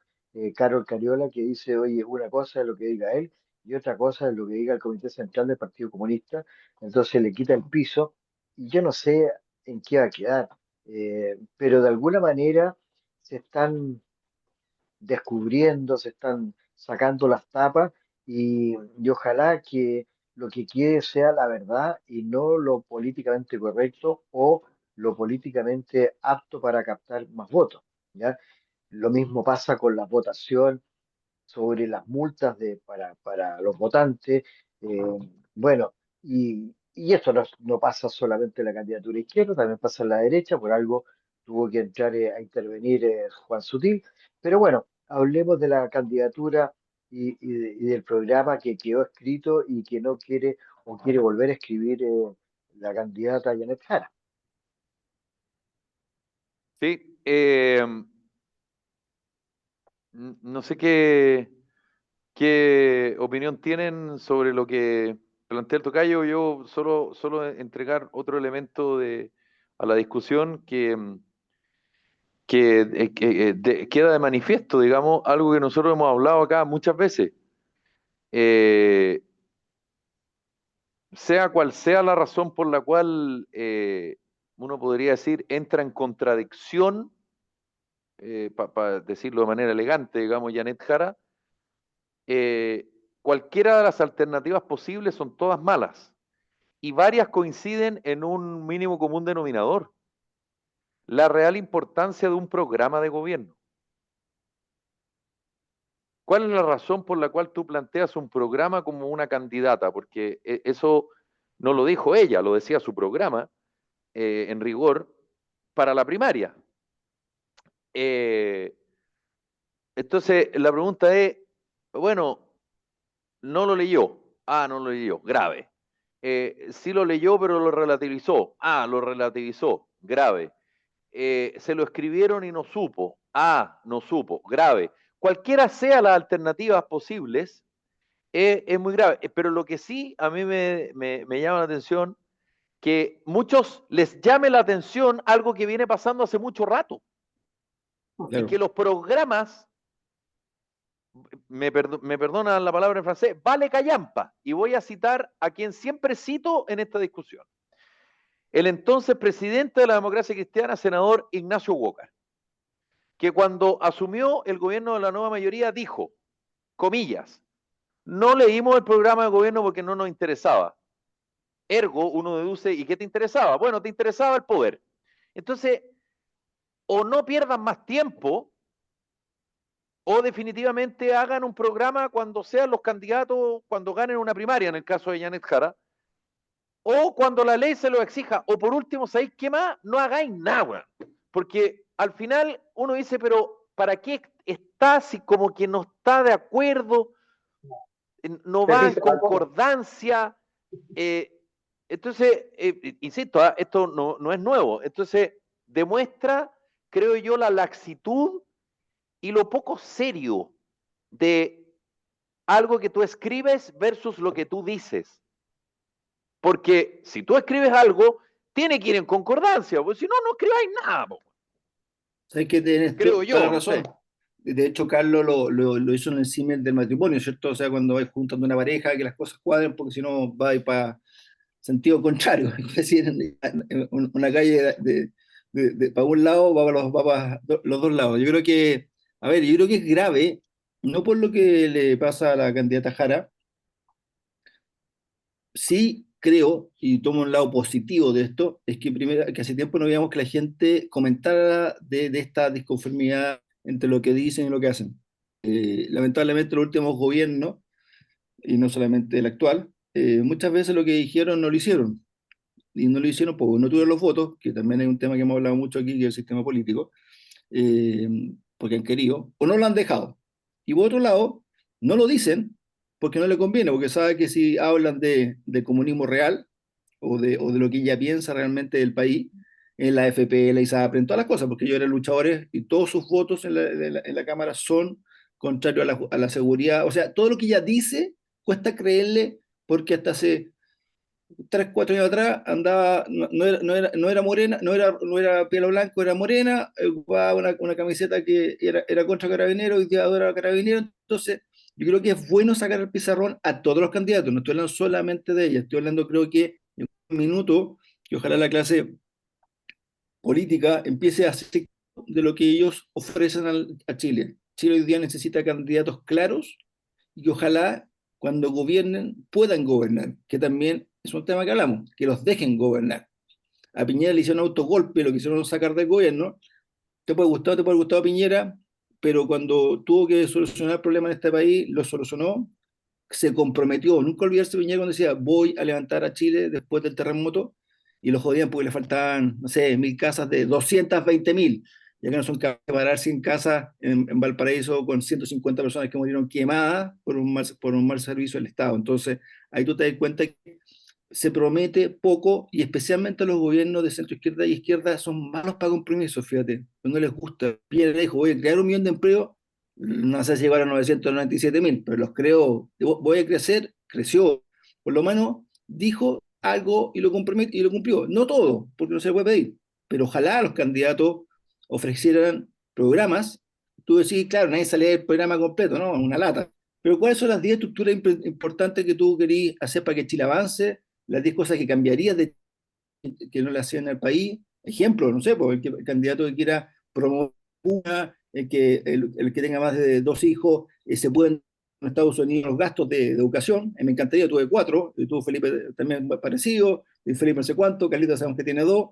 Carol Cariola, que dice, oye, una cosa es lo que diga él y otra cosa es lo que diga el Comité Central del Partido Comunista, entonces le quita el piso y yo no sé en qué va a quedar, pero de alguna manera se están descubriendo, se están sacando las tapas y ojalá que lo que quede sea la verdad y no lo políticamente correcto o lo políticamente apto para captar más votos, ¿ya? Lo mismo pasa con la votación sobre las multas para los votantes. Bueno, y esto no pasa solamente en la candidatura izquierda, también pasa en la derecha, por algo tuvo que entrar a intervenir Juan Sutil. Pero bueno, hablemos de la candidatura y del programa que quedó escrito y que no quiere o quiere volver a escribir la candidata Janet Jara. Sí, no sé qué opinión tienen sobre lo que plantea el Tocayo. Yo solo entregar otro elemento a la discusión que queda de manifiesto, digamos, algo que nosotros hemos hablado acá muchas veces. Eh, sea cual sea la razón por la cual uno podría decir entra en contradicción, para decirlo de manera elegante, digamos, Janet Jara, cualquiera de las alternativas posibles son todas malas y varias coinciden en un mínimo común denominador: la real importancia de un programa de gobierno. ¿Cuál es la razón por la cual tú planteas un programa como una candidata? Porque eso no lo dijo ella, lo decía su programa, en rigor, para la primaria. Eh, entonces, la pregunta es, bueno, no lo leyó. Ah, no lo leyó, grave. Sí lo leyó, pero lo relativizó. Ah, lo relativizó, grave. Se lo escribieron y no supo. Ah, no supo, grave. Cualquiera sea las alternativas posibles, es muy grave. Pero lo que sí a mí me llama la atención, que muchos les llame la atención algo que viene pasando hace mucho rato, y Claro. que los programas, me perdonan la palabra en francés, vale callampa. Y voy a citar a quien siempre cito en esta discusión: el entonces presidente de la Democracia Cristiana, senador Ignacio Walker, que cuando asumió el gobierno de la nueva mayoría dijo, comillas, no leímos el programa de gobierno porque no nos interesaba. Ergo, uno deduce, ¿y qué te interesaba? Bueno, te interesaba el poder. Entonces, o no pierdan más tiempo, o definitivamente hagan un programa cuando sean los candidatos, cuando ganen una primaria, en el caso de Janet Jara, o cuando la ley se lo exija, o por último, ¿sabéis qué más? No hagáis nada, porque al final uno dice, pero ¿para qué está si como que no está de acuerdo, no Se va en dice la cosa. concordancia? Entonces, insisto, esto no es nuevo, entonces demuestra, creo yo, la laxitud y lo poco serio de algo que tú escribes versus lo que tú dices. Porque si tú escribes algo, tiene que ir en concordancia, porque si no, no escribáis nada, po. Sabes que tienes Creo toda la yo, no razón. sé. De hecho, Carlos lo hizo en el símil del matrimonio, ¿cierto? O sea, cuando vais juntando una pareja, que las cosas cuadren, porque si no, vais para sentido contrario. Es decir, en una calle para un lado va para los dos lados. Yo creo que, a ver, yo creo que es grave, no por lo que le pasa a la candidata Jara, sí creo, y tomo un lado positivo de esto, es que primero, que hace tiempo no veíamos que la gente comentara de esta disconformidad entre lo que dicen y lo que hacen. Lamentablemente los últimos gobiernos, y no solamente el actual, muchas veces lo que dijeron no lo hicieron. Y no lo hicieron porque no tuvieron los votos, que también hay un tema que hemos hablado mucho aquí, que es el sistema político, eh, porque han querido, o no lo han dejado. Y por otro lado, no lo dicen porque no le conviene, porque sabe que si hablan de comunismo real o de lo que ella piensa realmente del país, en la FP, la ISAPRE, en todas las cosas, porque ellos eran luchadores y todos sus votos en la Cámara son contrarios a la seguridad. O sea, todo lo que ella dice cuesta creerle porque hasta hace 3, 4 años atrás andaba, no era morena, no era pelo blanco, era morena, ocupaba una camiseta que era contra Carabineros y día era Carabineros. Entonces, yo creo que es bueno sacar el pizarrón a todos los candidatos, no estoy hablando solamente de ella, estoy hablando creo que en un minuto, que ojalá la clase política empiece a hacer de lo que ellos ofrecen a Chile. Chile hoy día necesita candidatos claros y que ojalá cuando gobiernen puedan gobernar, que también es un tema que hablamos, que los dejen gobernar. A Piñera le hicieron autogolpe, lo quisieron sacar del gobierno, te puede gustar Piñera, pero cuando tuvo que solucionar problemas en este país, lo solucionó, se comprometió, nunca olvidarse Piñera cuando decía, voy a levantar a Chile después del terremoto, y lo jodían porque le faltaban, no sé, 1000 casas de 220.000, ya que no son capaces de parar 100 casas en Valparaíso con 150 personas que murieron quemadas por un mal servicio del Estado. Entonces, ahí tú te das cuenta que se promete poco y especialmente los gobiernos de centro izquierda y izquierda son malos para compromisos, fíjate, no les gusta. Piñera dijo, voy a crear 1 millón de empleos, no sé si llegaron a 997.000, pero los creó, voy a crecer, creció, por lo menos dijo algo y lo comprometió y lo cumplió. No todo, porque no se le puede pedir, pero ojalá los candidatos ofrecieran programas. Tú decís, claro, nadie sale del programa completo, ¿no? Una lata. Pero ¿cuáles son las 10 estructuras importantes que tú querías hacer para que Chile avance? Las 10 cosas que cambiarías de que no le hacían al país. Ejemplo, no sé, pues el candidato que quiera promover una, el que tenga más de 2 hijos, se pueden en Estados Unidos los gastos de educación. Me encantaría, tuve 4, tuvo Felipe también parecido, y Felipe no sé cuánto, Carlita sabemos que tiene 2.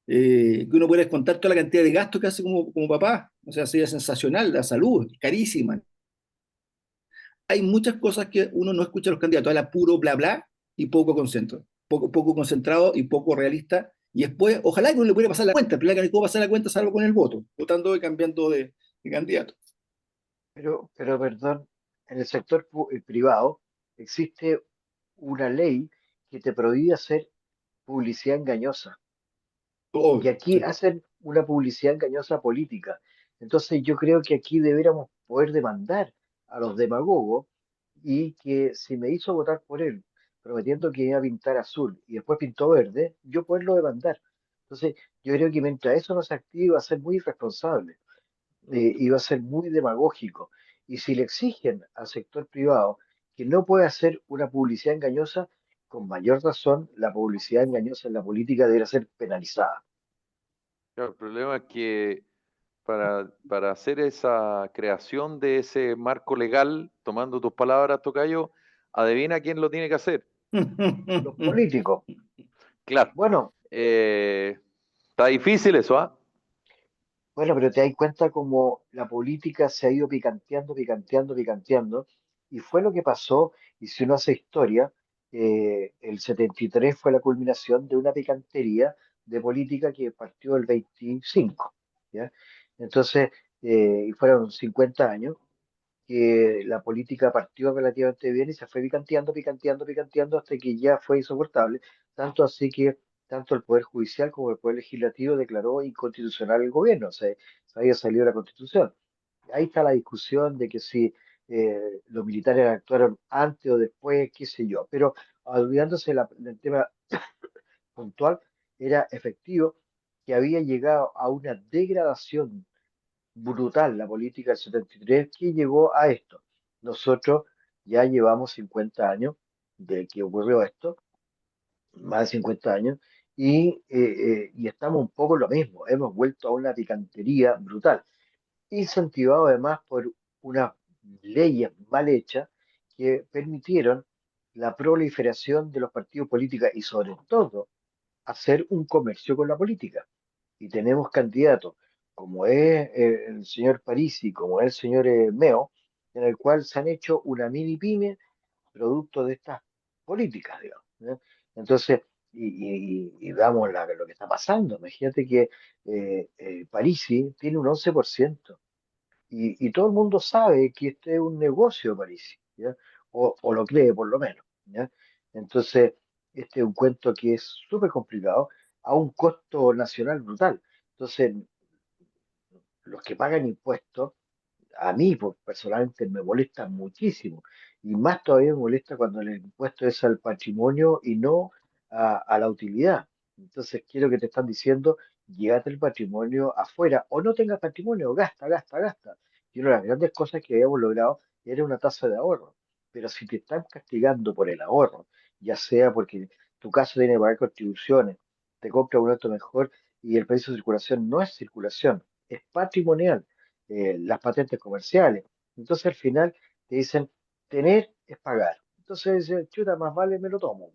Que uno puede contar toda la cantidad de gastos que hace como papá. O sea, sería sensacional, la salud, carísima. Hay muchas cosas que uno no escucha a los candidatos, habla puro bla bla y poco concentrado, poco concentrado y poco realista. Y después, ojalá que uno le pudiera pasar la cuenta, pero que no puedo pasar la cuenta salvo con el voto, votando y cambiando de candidato. Pero perdón, en el sector privado existe una ley que te prohíbe hacer publicidad engañosa. Y Oh, aquí sí. hacen una publicidad engañosa política. Entonces yo creo que aquí deberíamos poder demandar a los demagogos y que si me hizo votar por él, prometiendo que iba a pintar azul y después pintó verde, yo poderlo demandar. Entonces yo creo que mientras eso no se active va a ser muy irresponsable y va a ser muy demagógico. Y si le exigen al sector privado que no puede hacer una publicidad engañosa, con mayor razón la publicidad engañosa en la política debería ser penalizada. Claro, el problema es que para hacer esa creación de ese marco legal, tomando tus palabras, Tocayo, adivina quién lo tiene que hacer. Los políticos, Claro, bueno, eh, está difícil eso, ¿ah? Bueno, pero te das cuenta como la política se ha ido picanteando, picanteando, picanteando, y fue lo que pasó, y si uno hace historia, el 73 fue la culminación de una picantería de política que partió el 25, ¿ya? Entonces, y fueron 50 años, que la política partió relativamente bien y se fue picanteando, picanteando, picanteando hasta que ya fue insoportable, tanto así que tanto el Poder Judicial como el Poder Legislativo declaró inconstitucional el gobierno, o sea, se había salido la Constitución. Ahí está la discusión de que si los militares actuaron antes o después, qué sé yo, pero olvidándose del tema puntual, era efectivo que había llegado a una degradación brutal la política del 73 que llegó a esto. Nosotros ya llevamos 50 años de que ocurrió esto, más de 50 años, y estamos un poco en lo mismo. Hemos vuelto a una picantería brutal, incentivado además por unas leyes mal hechas que permitieron la proliferación de los partidos políticos y sobre todo hacer un comercio con la política y tenemos candidatos como es el señor Parisi, como es el señor Meo, en el cual se han hecho una mini pyme producto de estas políticas, digamos, ¿no? Entonces, y veamos lo que está pasando. Imagínate que Parisi tiene un 11% y todo el mundo sabe que este es un negocio Parisi, ¿ya? O lo cree por lo menos, ¿ya? Entonces, este es un cuento que es súper complicado a un costo nacional brutal. Entonces, los que pagan impuestos a mí personalmente me molesta muchísimo y más todavía me molesta cuando el impuesto es al patrimonio y no a la utilidad. Entonces, quiero que te están diciendo, llévate el patrimonio afuera o no tengas patrimonio, gasta, gasta, gasta. Y una de las grandes cosas que habíamos logrado era una tasa de ahorro. Pero si te están castigando por el ahorro, ya sea porque tu caso tiene que pagar contribuciones, te compra un auto mejor y el precio de circulación no es circulación, es patrimonial, las patentes comerciales. Entonces al final te dicen, tener es pagar. Entonces, chuta, más vale me lo tomo.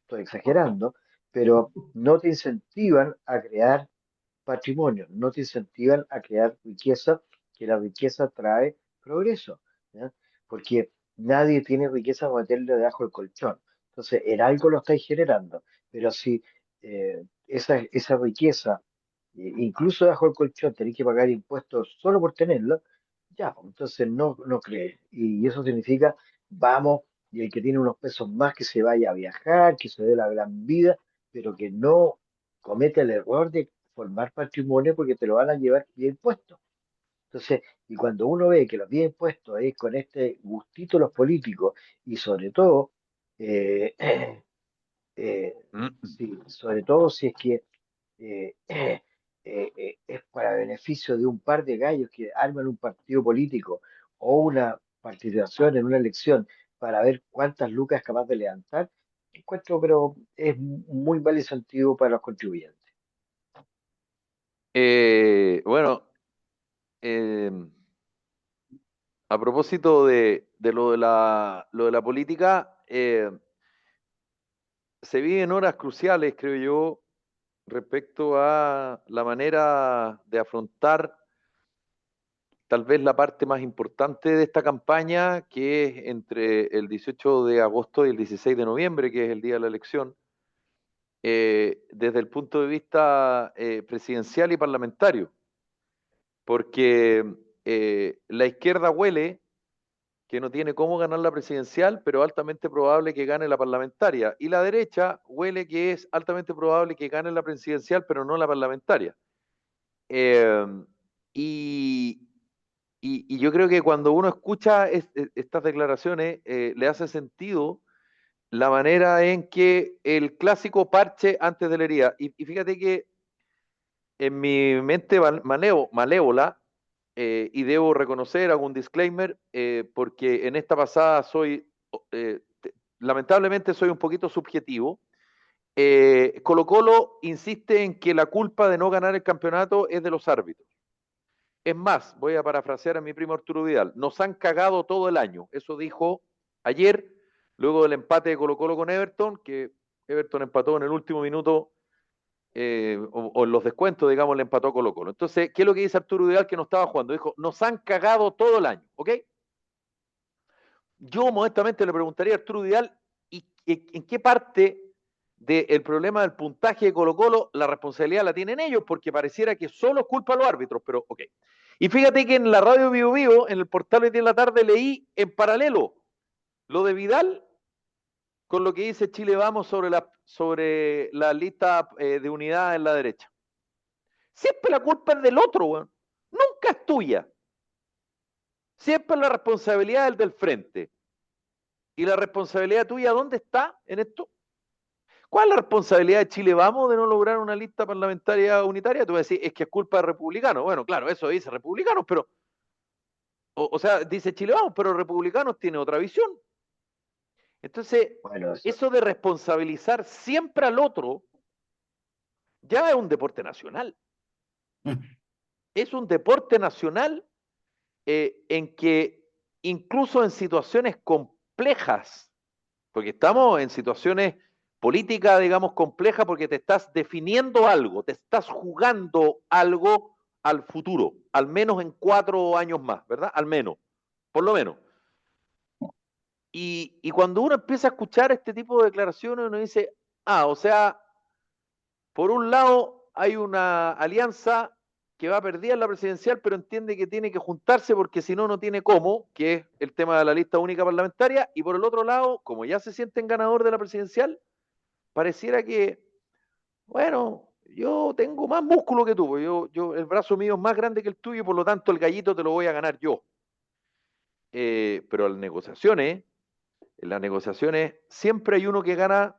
Estoy exagerando, pero no te incentivan a crear patrimonio, no te incentivan a crear riqueza, que la riqueza trae progreso, ¿ya? Porque nadie tiene riqueza para meterle debajo del colchón. Entonces, en algo lo estáis generando, pero si esa riqueza, incluso debajo del colchón, tenéis que pagar impuestos solo por tenerla, ya, pues, entonces no cree. Y eso significa, vamos, y el que tiene unos pesos más que se vaya a viajar, que se dé la gran vida, pero que no cometa el error de formar patrimonio porque te lo van a llevar bien puesto. Entonces, y cuando uno ve que los bien puestos es con este gustito los políticos y sobre todo, eh, eh, Mm. sí, sobre todo si es que es para beneficio de un par de gallos que arman un partido político o una participación en una elección para ver cuántas lucas es capaz de levantar, encuentro, pero es muy mal incentivo para los contribuyentes. Bueno, eh, a propósito de lo de la política, se viven horas cruciales, creo yo, respecto a la manera de afrontar tal vez la parte más importante de esta campaña, que es entre el 18 de agosto y el 16 de noviembre, que es el día de la elección, desde el punto de vista presidencial y parlamentario, porque la izquierda huele que no tiene cómo ganar la presidencial, pero altamente probable que gane la parlamentaria. Y la derecha huele que es altamente probable que gane la presidencial, pero no la parlamentaria. Eh, y, y yo creo que cuando uno escucha estas declaraciones, le hace sentido la manera en que el clásico parche antes de la herida. Y fíjate que en mi mente malévola, y debo reconocer, hago un disclaimer, porque en esta pasada soy, lamentablemente soy un poquito subjetivo. Colo Colo insiste en que la culpa de no ganar el campeonato es de los árbitros. Es más, voy a parafrasear a mi primo Arturo Vidal, nos han cagado todo el año. Eso dijo ayer, luego del empate de Colo Colo con Everton, que Everton empató en el último minuto o en los descuentos, digamos, le empató a Colo-Colo. Entonces, ¿qué es lo que dice Arturo Vidal que no estaba jugando? Dijo, nos han cagado todo el año, ¿ok? Yo modestamente le preguntaría a Arturo Vidal, ¿y en qué parte del problema del puntaje de Colo-Colo la responsabilidad la tienen ellos? Porque pareciera que solo es culpa de los árbitros, pero ok. Y fíjate que en la radio Vivo Vivo, en el portal de 10 de la tarde, leí en paralelo lo de Vidal con lo que dice Chile Vamos sobre la lista de unidad en la derecha. Siempre la culpa es del otro, weón. Nunca es tuya. Siempre la responsabilidad es del frente. ¿Y la responsabilidad tuya dónde está en esto? ¿Cuál es la responsabilidad de Chile Vamos de no lograr una lista parlamentaria unitaria? Tú vas a decir, es que es culpa de republicanos. Bueno, claro, eso dice republicanos, pero, o sea, dice Chile Vamos, pero republicanos tiene otra visión. Entonces, Bueno, eso de responsabilizar siempre al otro, ya es un deporte nacional. Es un deporte nacional en que incluso en situaciones complejas, porque estamos en situaciones políticas, digamos, complejas, porque te estás definiendo algo, te estás jugando algo al futuro, al menos en 4 años más, ¿verdad? Al menos, por lo menos. Y cuando uno empieza a escuchar este tipo de declaraciones, uno dice, o sea, por un lado hay una alianza que va perdida en la presidencial, pero entiende que tiene que juntarse porque si no, no tiene cómo, que es el tema de la lista única parlamentaria, y por el otro lado, como ya se sienten ganador de la presidencial, pareciera que, bueno, yo tengo más músculo que tú, pues el brazo mío es más grande que el tuyo, y por lo tanto el gallito te lo voy a ganar yo. Pero en las negociaciones siempre hay uno que gana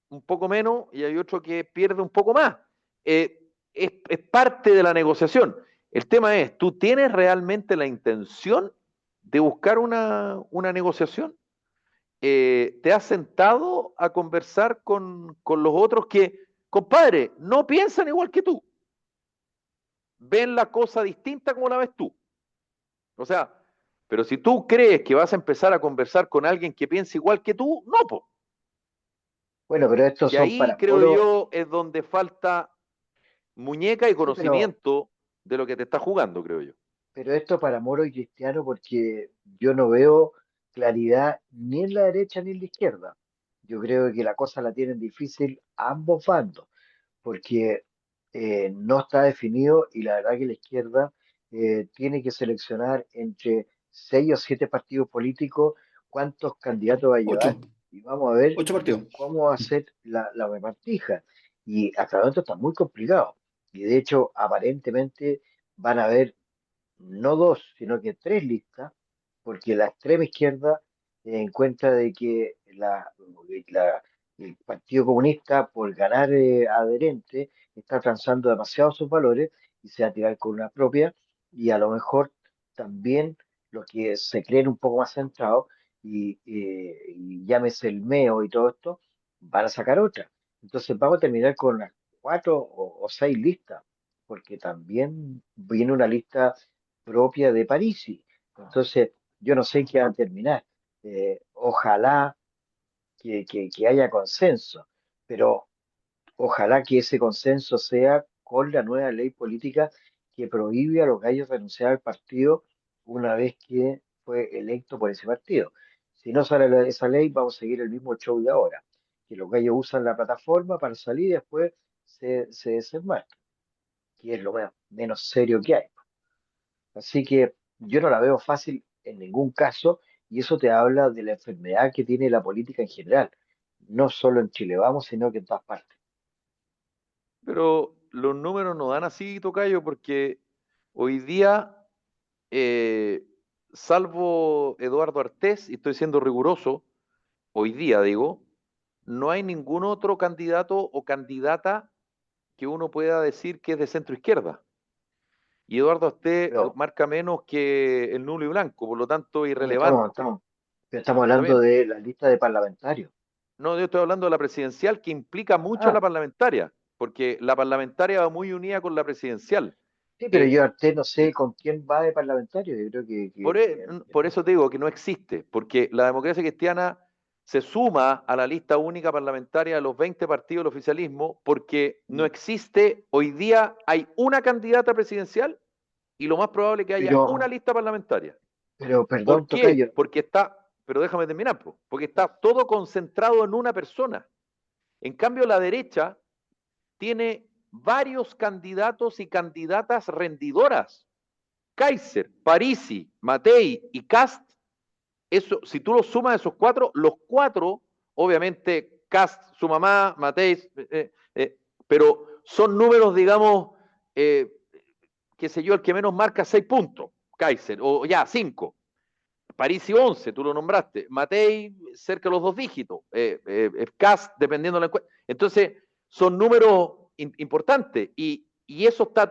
un poco menos y hay otro que pierde un poco más. Es parte de la negociación. El tema es, ¿tú tienes realmente la intención de buscar una negociación? ¿Te has sentado a conversar con los otros que, compadre, no piensan igual que tú? Ven la cosa distinta como la ves tú. O sea, pero si tú crees que vas a empezar a conversar con alguien que piensa igual que tú, no, po. bueno, pero estos Y son ahí para creo Moro, yo es donde falta muñeca y sí, conocimiento de lo que te está jugando, creo yo. pero esto para Moro y Cristiano porque yo no veo claridad ni en la derecha ni en la izquierda. Yo creo que la cosa la tienen difícil ambos bandos, porque no está definido y la verdad que la izquierda tiene que seleccionar entre 6 o 7 partidos políticos cuántos candidatos va a llevar Ocho, y vamos a ver 8 partidos. cómo va a ser la repartija. Y hasta el momento está muy complicado. Y de hecho, aparentemente van a haber no dos, sino que 3 listas, porque la extrema izquierda encuentra de que el Partido Comunista, por ganar adherente, está transando demasiado sus valores y se va a tirar con una propia, y a lo mejor también los que se creen un poco más centrados y llámese el MEO y todo esto, van a sacar otra. Entonces vamos a terminar con unas 4 o 6 listas, porque también viene una lista propia de Parisi. Entonces, yo no sé en qué va a terminar. Ojalá que haya consenso, pero ojalá que ese consenso sea con la nueva ley política que prohíbe a los gallos renunciar al partido una vez que fue electo por ese partido. Si no sale esa ley, vamos a seguir el mismo show de ahora, que los gallos usan la plataforma para salir y después se desenmarcan, que es lo menos serio que hay. Así que yo no la veo fácil en ningún caso y eso te habla de la enfermedad que tiene la política en general, no solo en Chile Vamos, sino que en todas partes. Pero los números no dan así, Tocayo, porque hoy día, eh, salvo Eduardo Artés, y estoy siendo riguroso, hoy día digo, no hay ningún otro candidato o candidata que uno pueda decir que es de centro izquierda. Y Eduardo Artés Pero, marca menos que el nulo y blanco, por lo tanto no, estamos, irrelevante. estamos, pero estamos Está hablando bien. de la lista de parlamentarios. No, yo estoy hablando de la presidencial que implica mucho a Ah, la parlamentaria, porque la parlamentaria va muy unida con la presidencial. sí, pero Eh, yo antes no sé con quién va de parlamentario, yo creo por, e- por eso te digo que no existe, porque la democracia cristiana se suma a la lista única parlamentaria de los 20 partidos del oficialismo porque no existe, hoy día hay una candidata presidencial y lo más probable es que haya una lista parlamentaria. Pero perdón, ¿Por qué? tocayo. Porque está, pero déjame terminar, porque está todo concentrado en una persona. En cambio, la derecha tiene varios candidatos y candidatas rendidoras. Kaiser, Parisi, Matei y Kast, eso, si tú los sumas esos cuatro, los cuatro, obviamente, Kast, su mamá, Matei, pero son números, digamos, qué sé yo, el que menos marca 6 puntos, Kaiser, o ya 5. Parisi 11, tú lo nombraste. Matei cerca de los 2 dígitos. Kast, dependiendo de la encuesta. Entonces, son números importantes y eso está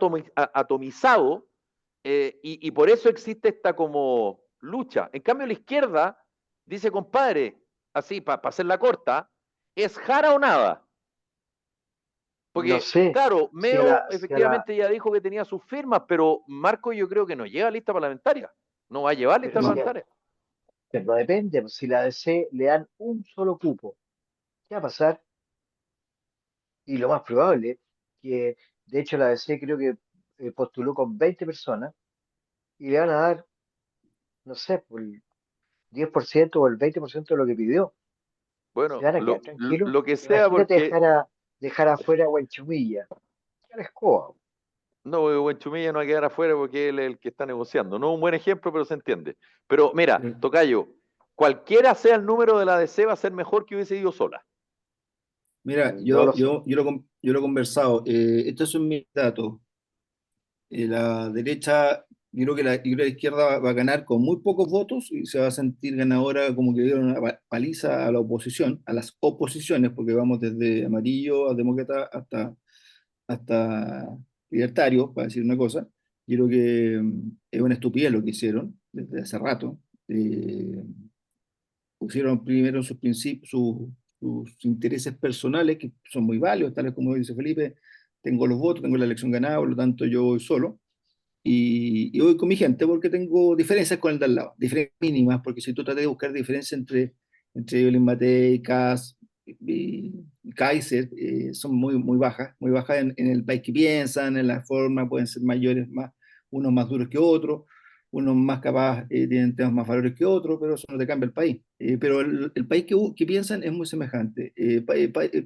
atomizado y por eso existe esta como lucha. En cambio, la izquierda dice, compadre, así, para hacerla corta, es Jara o nada. Porque, No sé claro, si Meo efectivamente ya dijo que tenía sus firmas, pero Marco yo creo que no lleva lista parlamentaria. No va a llevar lista parlamentaria. Pero depende, pues, si la DC le dan un solo cupo, ¿qué va a pasar? Y lo más probable, que de hecho la DC creo que postuló con 20 personas y le van a dar, no sé, por el 10% o el 20% de lo que pidió. Se Bueno, van a quedar tranquilos. lo que sea, Imagínate porque dejar afuera a Huanchumilla. ¿Qué la escoba? no, Buenchumilla no va a quedar afuera porque él es el que está negociando. No es un buen ejemplo, pero se entiende. Pero mira, tocayo, cualquiera sea el número de la DC va a ser mejor que hubiese ido sola. Mira, No lo sé. yo lo he conversado. Estos son mis datos. La derecha, yo creo que la izquierda va a ganar con muy pocos votos y se va a sentir ganadora como que dieron una paliza a la oposición, a las oposiciones, porque vamos desde amarillo a demócrata hasta libertario, para decir una cosa. Yo creo que es una estupidez lo que hicieron desde hace rato. Pusieron primero sus principios, sus intereses personales, que son muy válidos, tales como dice Felipe, tengo los votos, tengo la elección ganada, por lo tanto yo voy solo. Y voy con mi gente porque tengo diferencias con el de al lado, diferencias mínimas, porque si tú tratas de buscar diferencias entre Evelyn Matei, Kass y Kaiser, son muy bajas en el país que piensan, en la forma, pueden ser mayores, unos más duros que otros, unos más capaz, tienen temas más valores que otros, pero eso no te cambia el país. Pero el país que piensan es muy semejante.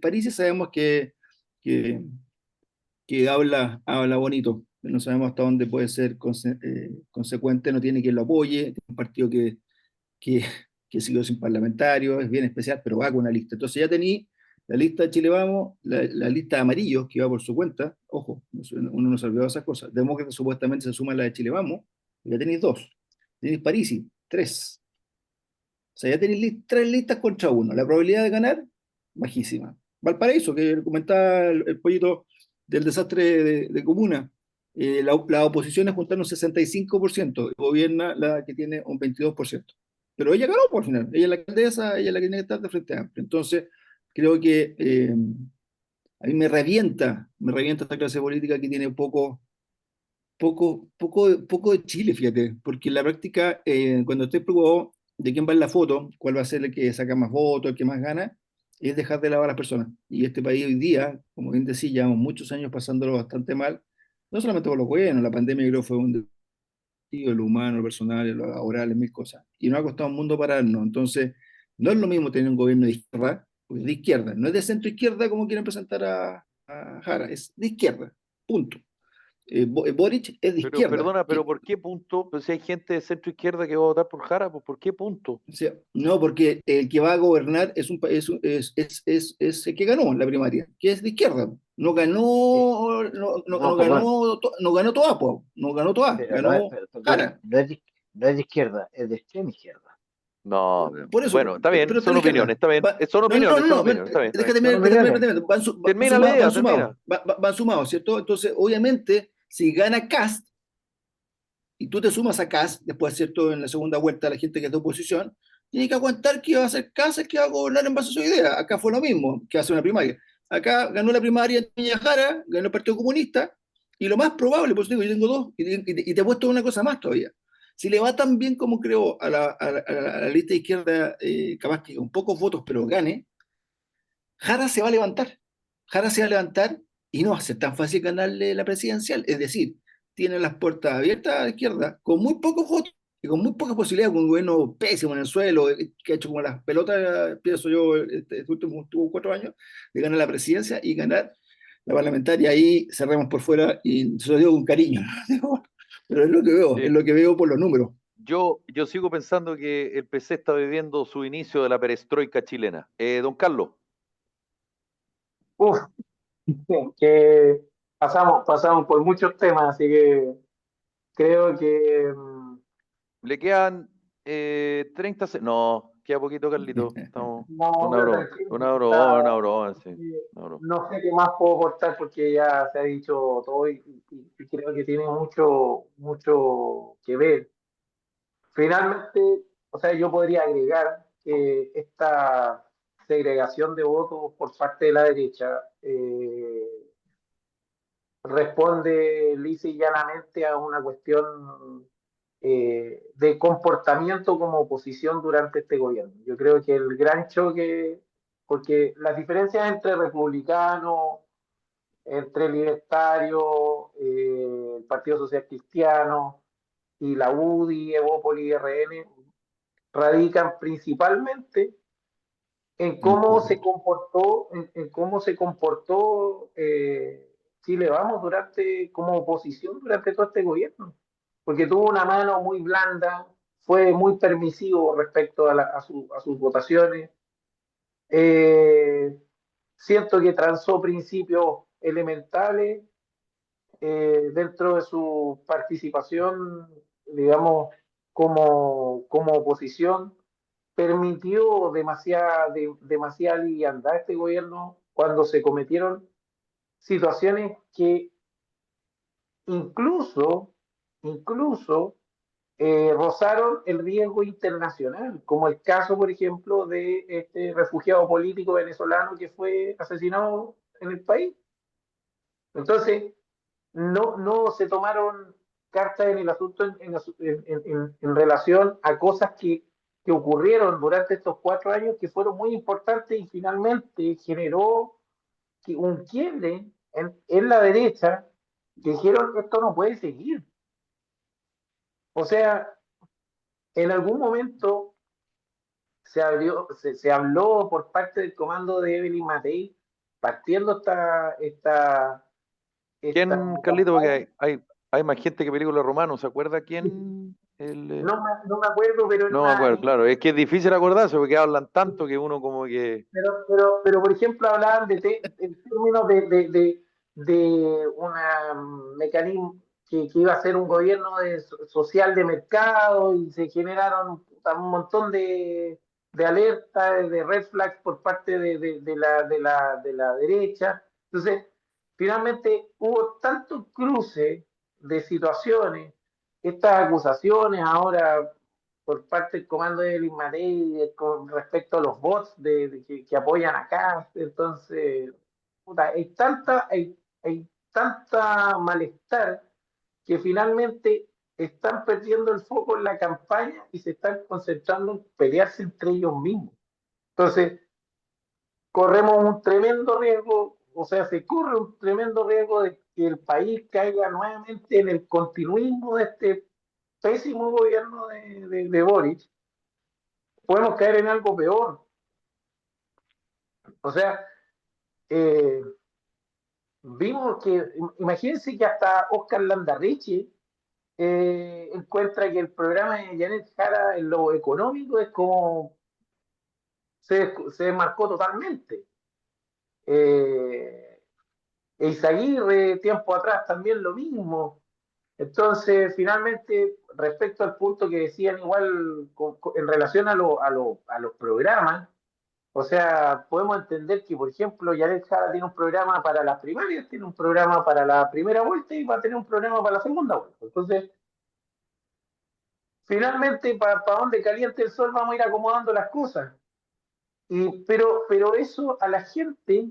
París sabemos que, que habla bonito, no sabemos hasta dónde puede ser consecuente, no tiene quien lo apoye, tiene un partido que, que siguió sin parlamentario, es bien especial, pero va con una lista. Entonces ya tení la lista de Chile Vamos, la lista de amarillos que va por su cuenta, ojo, uno no se olvidó de esas cosas. Demócratas supuestamente se suma a la de Chile Vamos, y ya tenéis dos. Tenéis Parisi, tres. O sea, ya tenéis tres listas contra uno. La probabilidad de ganar, bajísima. Valparaíso, que comentaba el pollito del desastre de comuna. La oposición es juntar un 65%, gobierna la que tiene un 22%. Pero ella ganó por final, ella es la alcaldesa, ella es la que tiene que estar de frente a Amplio. Entonces, creo que a mí me revienta esta clase política que tiene poco de Chile, fíjate, porque en la práctica, cuando estés preocupado de quién va en la foto, cuál va a ser el que saca más votos, el que más gana, es dejar de lado a las personas. Y este país hoy día, como bien decía, llevamos muchos años pasándolo bastante mal, no solamente por lo bueno, la pandemia creo fue un desafío, lo humano, lo personal, lo laboral, mil cosas. Y nos ha costado un mundo pararnos. Entonces, no es lo mismo tener un gobierno de izquierda, porque es de izquierda, no es de centro izquierda como quieren presentar a Jara, es de izquierda, punto. Boric es de Pero izquierda. perdona, pero ¿por qué punto? Pues si hay gente de centro izquierda que va a votar por Jara, pues ¿por qué punto? O sea, no, porque el que va a gobernar es el que ganó la primaria, que es de izquierda. No ganó, No, perdón. no ganó Toapo, no ganó Toa, Pero no es, ganó perdón, Jara. no es de izquierda, es de extrema izquierda. No, Por eso, bueno, está bien, pero está son de opiniones, izquierda. está bien. Son opiniones, está bien, está bien. Son opiniones. Termina la idea, van termina. sumados, van sumados, ¿cierto? Entonces, obviamente, si gana Cast, y tú te sumas a Kast, después, ¿cierto? En la segunda vuelta, la gente que es de oposición, tiene que aguantar que va a ser Kast el que va a gobernar en base a su idea. Acá fue lo mismo que hace una primaria. Acá ganó la primaria en Jara, ganó el Partido Comunista, y lo más probable, por eso digo, yo tengo dos, y te he puesto una cosa más todavía. Si le va tan bien como creo a la lista de izquierda, capaz que con pocos votos, pero gane, Jara se va a levantar. Jara se va a levantar y no va a ser tan fácil ganarle la presidencial. Es decir, tiene las puertas abiertas a la izquierda con muy pocos votos y con muy pocas posibilidades, con un gobierno pésimo en el suelo, que ha hecho como las pelotas, pienso yo, estos últimos 4 años, de ganar la presidencia y ganar la parlamentaria. Ahí cerremos por fuera y se lo digo con cariño. Pero es lo que veo, es Sí. lo que veo por los números. Yo sigo pensando que el PC está viviendo su inicio de la perestroika chilena. Don Carlos, Uf, que pasamos por muchos temas, así que creo que le quedan 30 No, queda poquito, Carlito. Estamos... no, Una pero broma, tranquilo, una broma, sí. Una broma. no sé qué más puedo aportar porque ya se ha dicho todo y creo que tiene mucho, mucho que ver. Finalmente, o sea, yo podría agregar que esta segregación de votos por parte de la derecha responde lisa y llanamente a una cuestión de comportamiento como oposición durante este gobierno. Yo creo que el gran choque, porque las diferencias entre republicanos, entre libertarios, el Partido Social Cristiano y la UDI, Evópoli y RN, radican principalmente en Muy cómo poco. se comportó, en cómo se comportó Chile Vamos como oposición durante todo este gobierno, porque tuvo una mano muy blanda, fue muy permisivo respecto a sus votaciones. Eh, Siento que transó principios elementales dentro de su participación, digamos, como oposición, permitió demasiada liviandad a este gobierno cuando se cometieron situaciones que incluso, incluso rozaron el riesgo internacional, como el caso, por ejemplo, de este refugiado político venezolano que fue asesinado en el país. Entonces, no se tomaron cartas en el asunto en relación a cosas que ocurrieron durante estos 4 años que fueron muy importantes y finalmente generó un quiebre en la derecha que dijeron que esto no puede seguir. O sea, en algún momento se habló por parte del comando de Evelyn Matei, partiendo esta ¿Quién, Carlito? Porque campaña. hay más gente que película romano. ¿Se acuerda quién? No me acuerdo, pero No me acuerdo, claro. Es que es difícil acordarse porque hablan tanto que uno como que... pero por ejemplo, hablaban en términos de un mecanismo que iba a ser un gobierno social de mercado y se generaron un montón de alertas, de red flags por parte de la derecha. Entonces, finalmente hubo tanto cruce de situaciones, estas acusaciones ahora por parte del comando de Limarey con respecto a los bots que apoyan acá. Entonces, puta, hay tanta malestar que finalmente están perdiendo el foco en la campaña y se están concentrando en pelearse entre ellos mismos. Entonces, corremos un tremendo riesgo, o sea, se corre un tremendo riesgo de que el país caiga nuevamente en el continuismo de este pésimo gobierno de Boric. Podemos caer en algo peor. O sea, eh, vimos que, imagínense que hasta Oscar Landarriche encuentra que el programa de Janet Jara en lo económico es como se desmarcó totalmente. Eh, Eizaguirre, tiempo atrás, también lo mismo. Entonces, finalmente, respecto al punto que decían igual en relación a los programas, o sea, podemos entender que, por ejemplo, Yaret Jara tiene un programa para las primarias, tiene un programa para la primera vuelta y va a tener un programa para la segunda vuelta. Entonces, finalmente, para donde caliente el sol, vamos a ir acomodando las cosas. Pero eso a la gente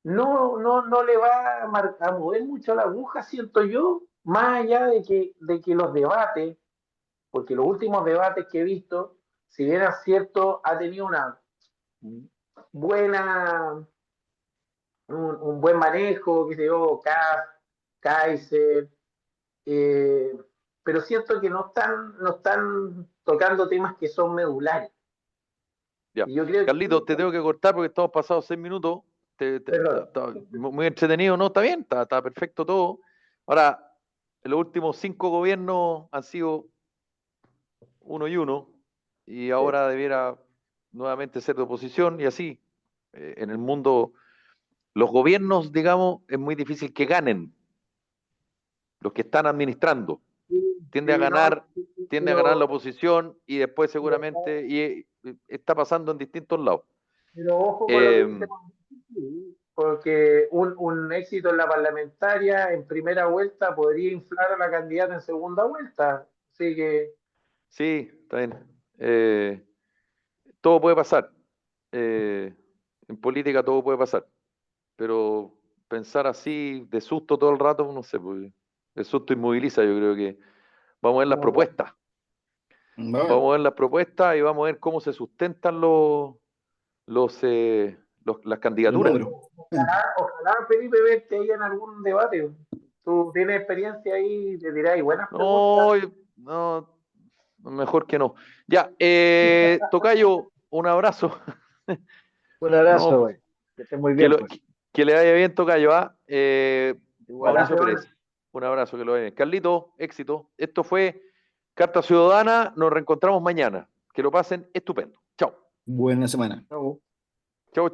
no le va a mover mucho la aguja, siento yo, más allá de que los debates porque los últimos debates que he visto, si bien es cierto, ha tenido una buena, un buen manejo, que se dio Kaiser, pero siento que no están tocando temas que son medulares. Ya. Y yo creo Carlito, que, te tengo que cortar porque estamos pasados 6 minutos. perdón, Está muy entretenido, ¿no? Está bien, está perfecto todo. Ahora, los últimos 5 gobiernos han sido uno y uno, y ahora debiera nuevamente ser de oposición, y así. En el mundo, los gobiernos, digamos, es muy difícil que ganen los que están administrando. Tiende a sí, no, ganar, tiende a ganar la pero, oposición, y después pero, seguramente, y está pasando en distintos lados. pero ojo con lo que Eh, dice, porque un éxito en la parlamentaria en primera vuelta podría inflar a la candidata en segunda vuelta. Así que, sí, está bien. Todo puede pasar. En política todo puede pasar. Pero pensar así de susto todo el rato, no sé, pues, el susto inmoviliza. Yo creo que vamos a ver las propuestas. Vamos a ver las propuestas y vamos a ver cómo se sustentan las Los candidaturas. números. ojalá Felipe verte ahí en algún debate. Tú tienes experiencia ahí, te dirás buenas preguntas. No, no, mejor que no. Ya, tocayo, un abrazo. Un abrazo, No, güey. Que estés muy que, bien, pues. que le vaya bien, tocayo. Igual, Mauricio Gracias, Pérez, un abrazo, que lo vaya bien. Carlito, éxito. Esto fue Carta Ciudadana. Nos reencontramos mañana. Que lo pasen estupendo. Chao. Buena semana. chau. Chao, chao.